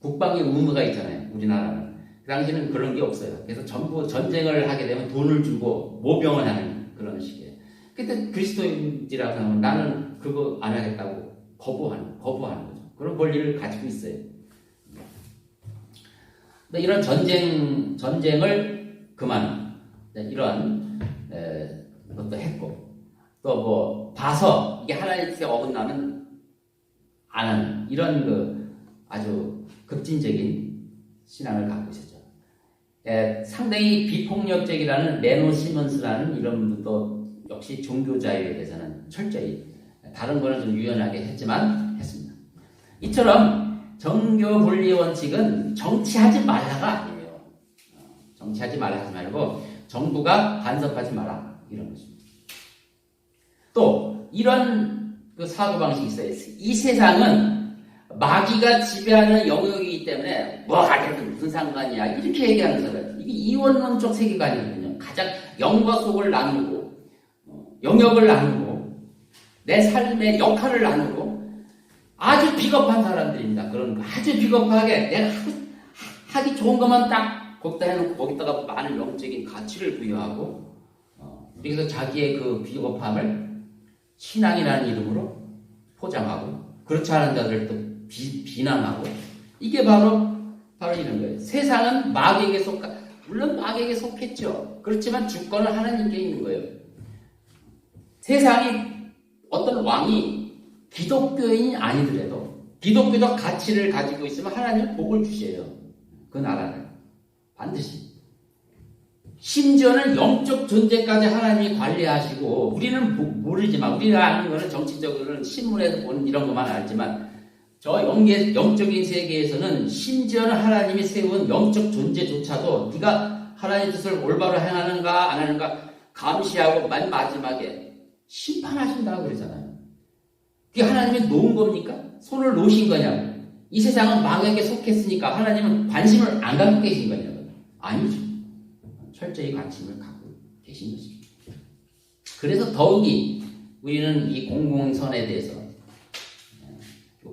A: 국방의 의무가 있잖아요. 우리나라는. 그 당시는 그런 게 없어요. 그래서 전부 전쟁을 하게 되면 돈을 주고 모병을 하는 그런 식이에요. 그때 그리스도인이라고 하면 나는 그거 안 하겠다고 거부하는 거죠. 그런 권리를 가지고 있어요. 이런 전쟁을 이런 것도 했고 또 봐서 이게 하나님의 뜻에 어긋나면 안 하는 이런 아주 급진적인 신앙을 갖고 있었죠. 상당히 비폭력적이라는 레노 시먼스라는 이런 분도 역시 종교 자유에 대해서는 철저히 다른 거는 좀 유연하게 했습니다. 이처럼 정교 분리 원칙은 정치하지 말라가 아니에요. 정치하지 말라 하지 말고 정부가 간섭하지 마라. 이런 것입니다. 또 이런 그 사고방식이 있어요. 이 세상은 마귀가 지배하는 영역이기 때문에 뭐가 되든 무슨 상관이야 이렇게 얘기하는 사람, 이게 이원론적 세계관이거든요. 가장 영과 속을 나누고 영역을 나누고 내 삶의 역할을 나누고 아주 비겁한 사람들입니다. 그런 아주 비겁하게 내가 하기 좋은 것만 딱 거기다 해놓고 거기다가 많은 영적인 가치를 부여하고 그래서 자기의 그 비겁함을 신앙이라는 이름으로 포장하고 그렇지 않은 자들을 또 비난하고, 이게 바로 이런 거예요. 세상은 마귀에게 물론 마귀에게 속했죠. 그렇지만 주권은 하나님께 있는 거예요. 세상이 어떤 왕이 기독교인이 아니더라도 기독교적 가치를 가지고 있으면 하나님은 복을 주셔요. 그 나라를 반드시. 심지어는 영적 존재까지 하나님이 관리하시고, 우리는 모르지만, 우리가 아는 거는 정치적으로는 신문에서 보는 이런 것만 알지만, 저 영적인 세계에서는 심지어는 하나님이 세운 영적 존재조차도 네가 하나님의 뜻을 올바로 행하는가 안 하는가 감시하고 맨 마지막에 심판하신다고 그러잖아요. 그게 하나님이 놓은 겁니까? 손을 놓으신 거냐고. 이 세상은 마귀에게 속했으니까 하나님은 관심을 안 갖고 계신 거냐고. 아니죠. 철저히 관심을 갖고 계신 것입니다. 그래서 더욱이 우리는 이 공공선에 대해서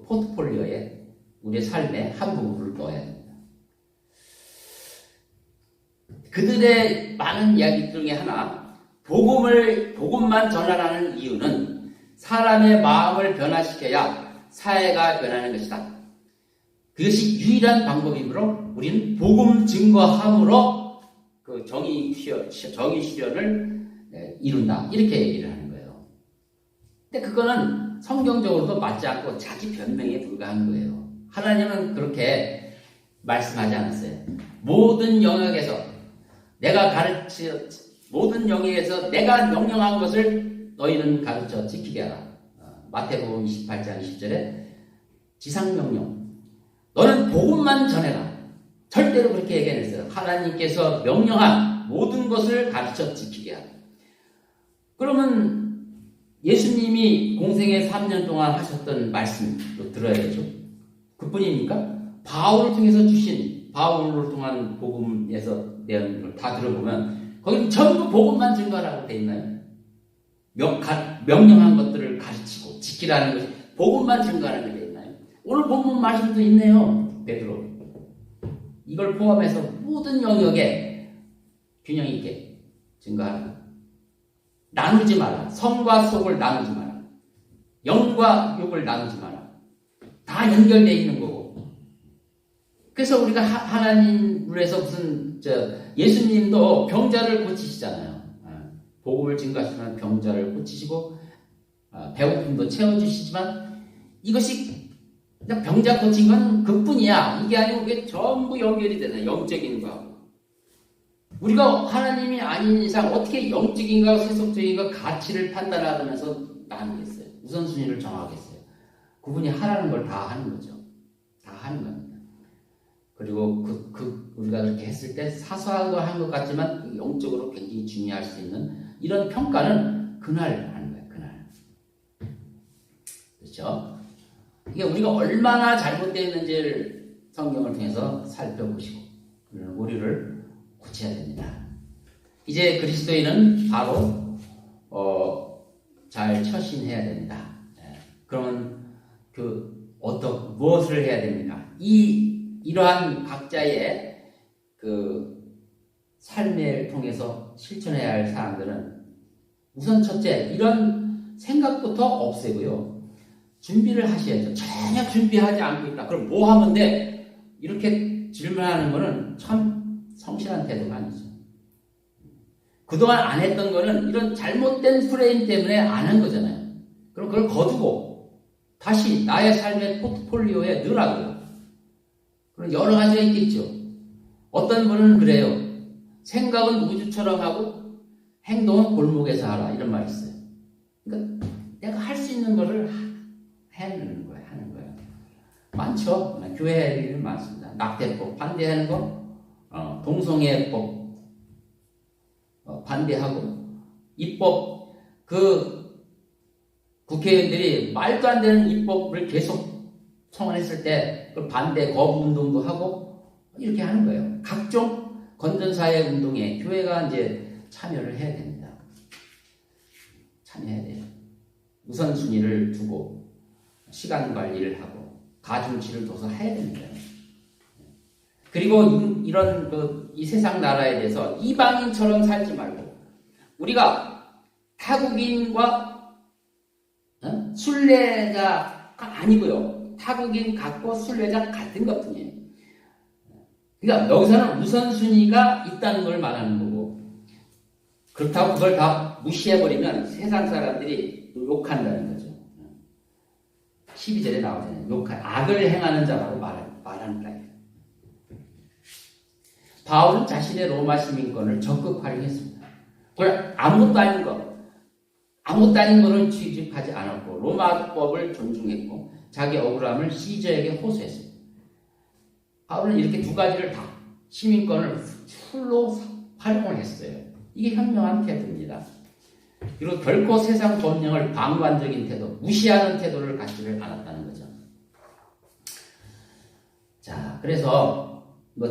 A: 포트폴리오에 우리의 삶의 한 부분을 넣어야 됩니다. 그들의 많은 이야기 중에 하나, 복음만 전하라는 이유는 사람의 마음을 변화시켜야 사회가 변하는 것이다. 그것이 유일한 방법이므로 우리는 복음 증거함으로 그 정의 실현을 이룬다. 이렇게 얘기를 하는 거예요. 근데 그거는 성경적으로도 맞지 않고 자기 변명에 불과한 거예요. 하나님은 그렇게 말씀하지 않았어요. 모든 영역에서 내가 명령한 것을 너희는 가르쳐 지키게 하라. 마태복음 28장 10절에 지상명령. 너는 복음만 전해라. 절대로 그렇게 얘기 안 했어요. 하나님께서 명령한 모든 것을 가르쳐 지키게 하라. 그러면 예수님이 공생애 3년 동안 하셨던 말씀도 들어야죠. 그뿐입니까? 바울을 통해서 바울을 통한 복음에서 내용을 다 들어보면 거기는 전부 복음만 증거하라고 되어 있나요? 명령한 것들을 가르치고 지키라는 것이 복음만 증거하는 게 되어 있나요? 오늘 본문 말씀도 있네요. 베드로. 이걸 포함해서 모든 영역에 균형 있게 증거하라. 나누지 마라. 성과 속을 나누지 마라. 영과 육을 나누지 마라. 다 연결되어 있는 거고. 그래서 우리가 하나님에서 예수님도 병자를 고치시잖아요. 복음을 증거하시면 병자를 고치시고 배고픔도 채워주시지만 이것이 그냥 병자 고친 건 그뿐이야. 이게 아니고 이게 전부 연결이 되잖아요. 영적인 거하고. 우리가 하나님이 아닌 이상 어떻게 영적인가 세속적인가 가치를 판단하면서 나누겠어요? 우선순위를 정하겠어요? 그분이 하라는 걸 다 하는 거죠. 다 하는 겁니다. 그리고 우리가 그렇게 했을 때 사소한 거 한 것 같지만 영적으로 굉장히 중요할 수 있는 이런 평가는 그날 하는 거예요. 그날. 그렇죠? 이게 우리가 얼마나 잘못되어 있는지를 성경을 통해서 살펴보시고 우리를 고쳐야 됩니다. 이제 그리스도인은 바로 잘 처신해야 됩니다. 그러면 무엇을 해야 됩니까? 이러한 각자의 그 삶을 통해서 실천해야 할 사람들은 우선 첫째, 이런 생각부터 없애고요. 준비를 하셔야죠. 전혀 준비하지 않고 있다. 그럼 뭐 하면 돼? 이렇게 질문하는 거는 참 성실한 태도가 아니죠. 그동안 안 했던 거는 이런 잘못된 프레임 때문에 안 한 거잖아요. 그럼 그걸 거두고 다시 나의 삶의 포트폴리오에 넣으라고요. 그럼 여러 가지가 있겠죠. 어떤 분은 그래요. 생각은 우주처럼 하고 행동은 골목에서 하라. 이런 말이 있어요. 그러니까 내가 할 수 있는 거를 하는 거예요. 많죠. 교회 일이 많습니다. 낙태법 반대하는 거, 동성애법 반대하고 입법 국회의원들이 말도 안 되는 입법을 계속 청원했을 때 그 반대 거부 운동도 하고 이렇게 하는 거예요. 각종 건전사회 운동에 교회가 이제 참여를 해야 됩니다. 참여해야 돼요. 우선순위를 두고 시간 관리를 하고 가중치를 둬서 해야 됩니다. 그리고 이런 이 세상 나라에 대해서 이방인처럼 살지 말고 우리가 타국인과 순례자가 아니고요. 타국인 같고 순례자 같은 것 뿐이에요. 그러니까 여기서는 우선순위가 있다는 걸 말하는 거고 그렇다고 그걸 다 무시해버리면 세상 사람들이 욕한다는 거죠. 12절에 나오잖아요. 악을 행하는 자라고 말하는 거예요. 바울은 자신의 로마 시민권을 적극 활용했습니다. 그걸 아무것도 아닌 거는 취집하지 않았고 로마법을 존중했고 자기 억울함을 시저에게 호소했습니다. 바울은 이렇게 두 가지를 다 시민권을 풀로 활용을 했어요. 이게 현명한 태도입니다. 그리고 결코 세상 법령을 방관적인 태도, 무시하는 태도를 갖지를 않았다는 거죠. 자, 그래서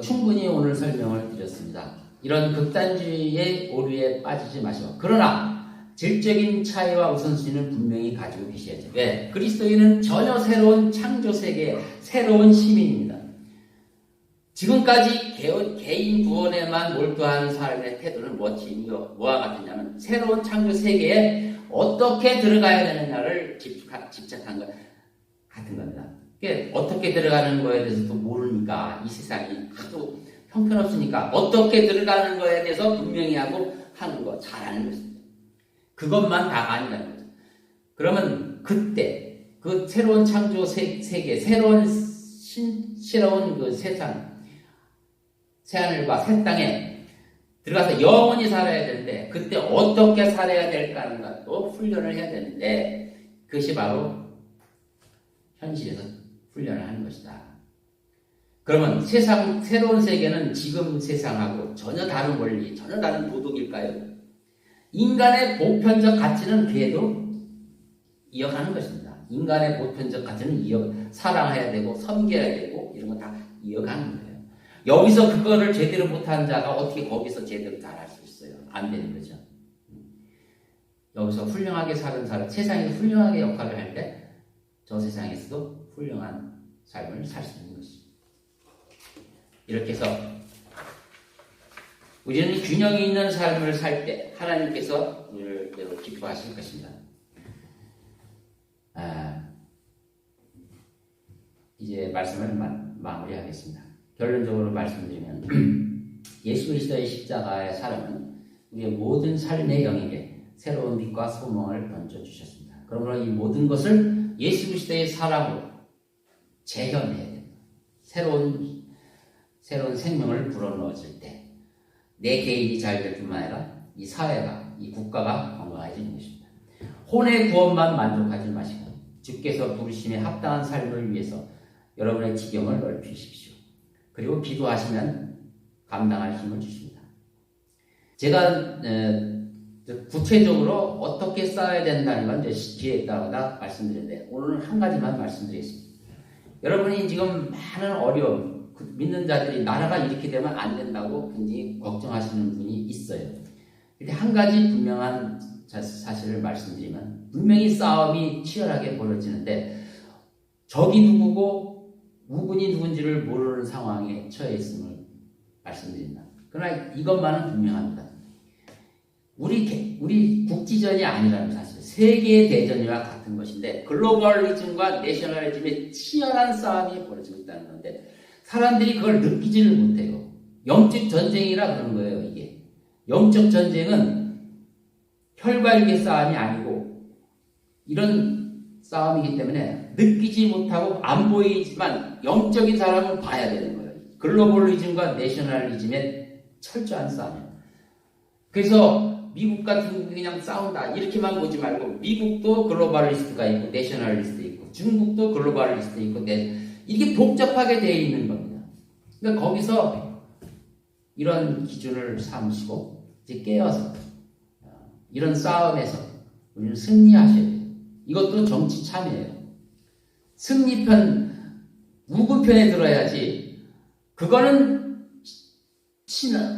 A: 충분히 오늘 설명을 드렸습니다. 이런 극단주의의 오류에 빠지지 마시고 그러나 질적인 차이와 우선순위는 분명히 가지고 계셔야죠. 왜? 그리스도인은 전혀 새로운 창조 세계의 새로운 시민입니다. 지금까지 개인 구원에만 몰두한 삶의 태도는 뭐와 같으냐면 새로운 창조 세계에 어떻게 들어가야 되느냐를 집착한 것 같은 겁니다. 어떻게 들어가는 거에 대해서도 모르니까 이 세상이 하도 형편없으니까 어떻게 들어가는 거에 대해서 분명히 하고 하는 거 잘하는 것입니다. 그것만 다가 아니라는 거죠. 그러면 그때 그 새로운 창조 세계, 새로운 그 세상, 새하늘과 새 땅에 들어가서 영원히 살아야 되는데 그때 어떻게 살아야 될까 하는 것도 훈련을 해야 되는데 그것이 바로 현실에서 훈련을 하는 것이다. 그러면 새로운 세계는 지금 세상하고 전혀 다른 원리, 전혀 다른 도덕일까요? 인간의 보편적 가치는 그래도 이어가는 것입니다. 인간의 보편적 가치는 사랑해야 되고 섬겨야 되고 이런 거 다 이어가는 거예요. 여기서 그거를 제대로 못하는 자가 어떻게 거기서 제대로 잘할 수 있어요? 안 되는 거죠. 여기서 훌륭하게 사는 사람, 세상에서 훌륭하게 역할을 할 때 저 세상에서도 훌륭한 삶을 살 수 있는 것입니다. 이렇게 해서 우리는 균형이 있는 삶을 살 때 하나님께서 우리를 매우 기뻐하실 것입니다. 이제 말씀을 마무리하겠습니다. 결론적으로 말씀드리면 예수 그리스도의 십자가의 사랑은 우리의 모든 삶의 영역에 새로운 빛과 소망을 던져주셨습니다. 그러므로 이 모든 것을 예수 그리스도의 사랑으로 재현해야 됩니다. 새로운 생명을 불어넣어질 때 내 개인이 잘 될 뿐만 아니라 이 사회가, 이 국가가 건강해지는 것입니다. 혼의 구원만 만족하지 마시고 주께서 부르심에 합당한 삶을 위해서 여러분의 지경을 넓히십시오. 그리고 기도하시면 감당할 힘을 주십니다. 제가 구체적으로 어떻게 쌓아야 된다는 건 뒤에 따라 말씀드렸는데 오늘은 한 가지만 말씀드리겠습니다. 여러분이 지금 많은 어려움, 믿는 자들이 나라가 이렇게 되면 안 된다고 굉장히 걱정하시는 분이 있어요. 근데 한 가지 분명한 사실을 말씀드리면 분명히 싸움이 치열하게 벌어지는데 적이 누구고 우군이 누군지를 모르는 상황에 처해 있음을 말씀드립니다. 그러나 이것만은 분명합니다. 우리 국지전이 아니라는 사실, 세계 대전이와 같은 것인데 글로벌리즘과 내셔널리즘의 치열한 싸움이 벌어지고 있다는 건데 사람들이 그걸 느끼지를 못해요. 영적 전쟁이라 그런 거예요. 이게 영적 전쟁은 혈과육의 싸움이 아니고 이런 싸움이기 때문에 느끼지 못하고 안 보이지만 영적인 사람은 봐야 되는 거예요. 글로벌리즘과 내셔널리즘의 철저한 싸움이에요. 그래서 미국 같은 그냥 싸운다 이렇게만 보지 말고 미국도 글로벌리스트가 있고 내셔널리스트 있고 중국도 글로벌리스트 있고 이게 복잡하게 되어 있는 겁니다. 그러니까 거기서 이런 기준을 삼으시고 이제 깨어서 이런 싸움에서 우리는 승리하셔야 돼요. 이것도 정치 참여예요. 승리편, 우구편에 들어야지. 그거는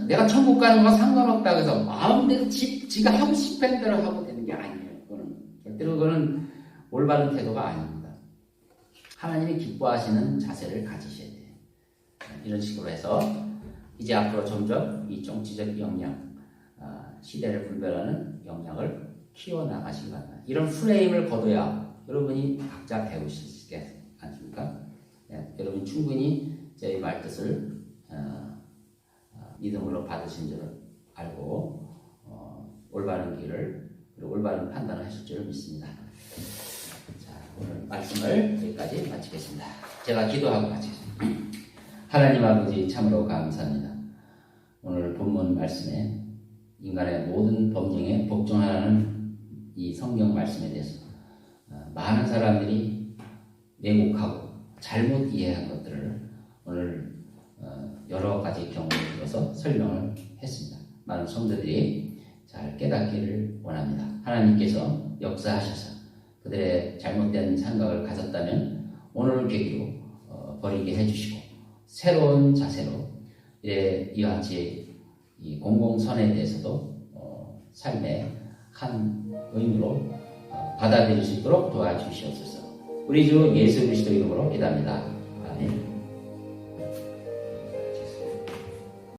A: 내가 천국 가는 거와 상관없다고 해서 마음대로 지가 하고 싶은 대로 하고 되는 게 아니에요. 절대로 그거는 올바른 태도가 아닙니다. 하나님이 기뻐하시는 자세를 가지셔야 돼요. 이런 식으로 해서 이제 앞으로 점점 이 정치적 역량, 시대를 분별하는 역량을 키워나가시기 바랍니다. 이런 프레임을 거둬야 여러분이 각자 배우실 수 있지 않습니까? 여러분 충분히 저희 말뜻을 믿음으로 받으신 줄 알고 올바른 길을 그리고 올바른 판단을 하실 줄 믿습니다. 자, 오늘 말씀을 여기까지 마치겠습니다. 제가 기도하고 마치겠습니다. 하나님 아버지 참으로 감사합니다. 오늘 본문 말씀에 인간의 모든 법령에 복종하라는 이 성경 말씀에 대해서 많은 사람들이 왜곡하고 잘못 이해한 것들을 오늘 여러 가지 경험을 들어서 설명을 했습니다. 많은 성도들이 잘 깨닫기를 원합니다. 하나님께서 역사하셔서 그들의 잘못된 생각을 가졌다면 오늘을 계기로 버리게 해주시고 새로운 자세로 이와 같이 이 공공선에 대해서도 삶의 한 의무로 받아들일 수 있도록 도와주시옵소서. 우리 주 예수 그리스도 이름으로 기도합니다. 아멘.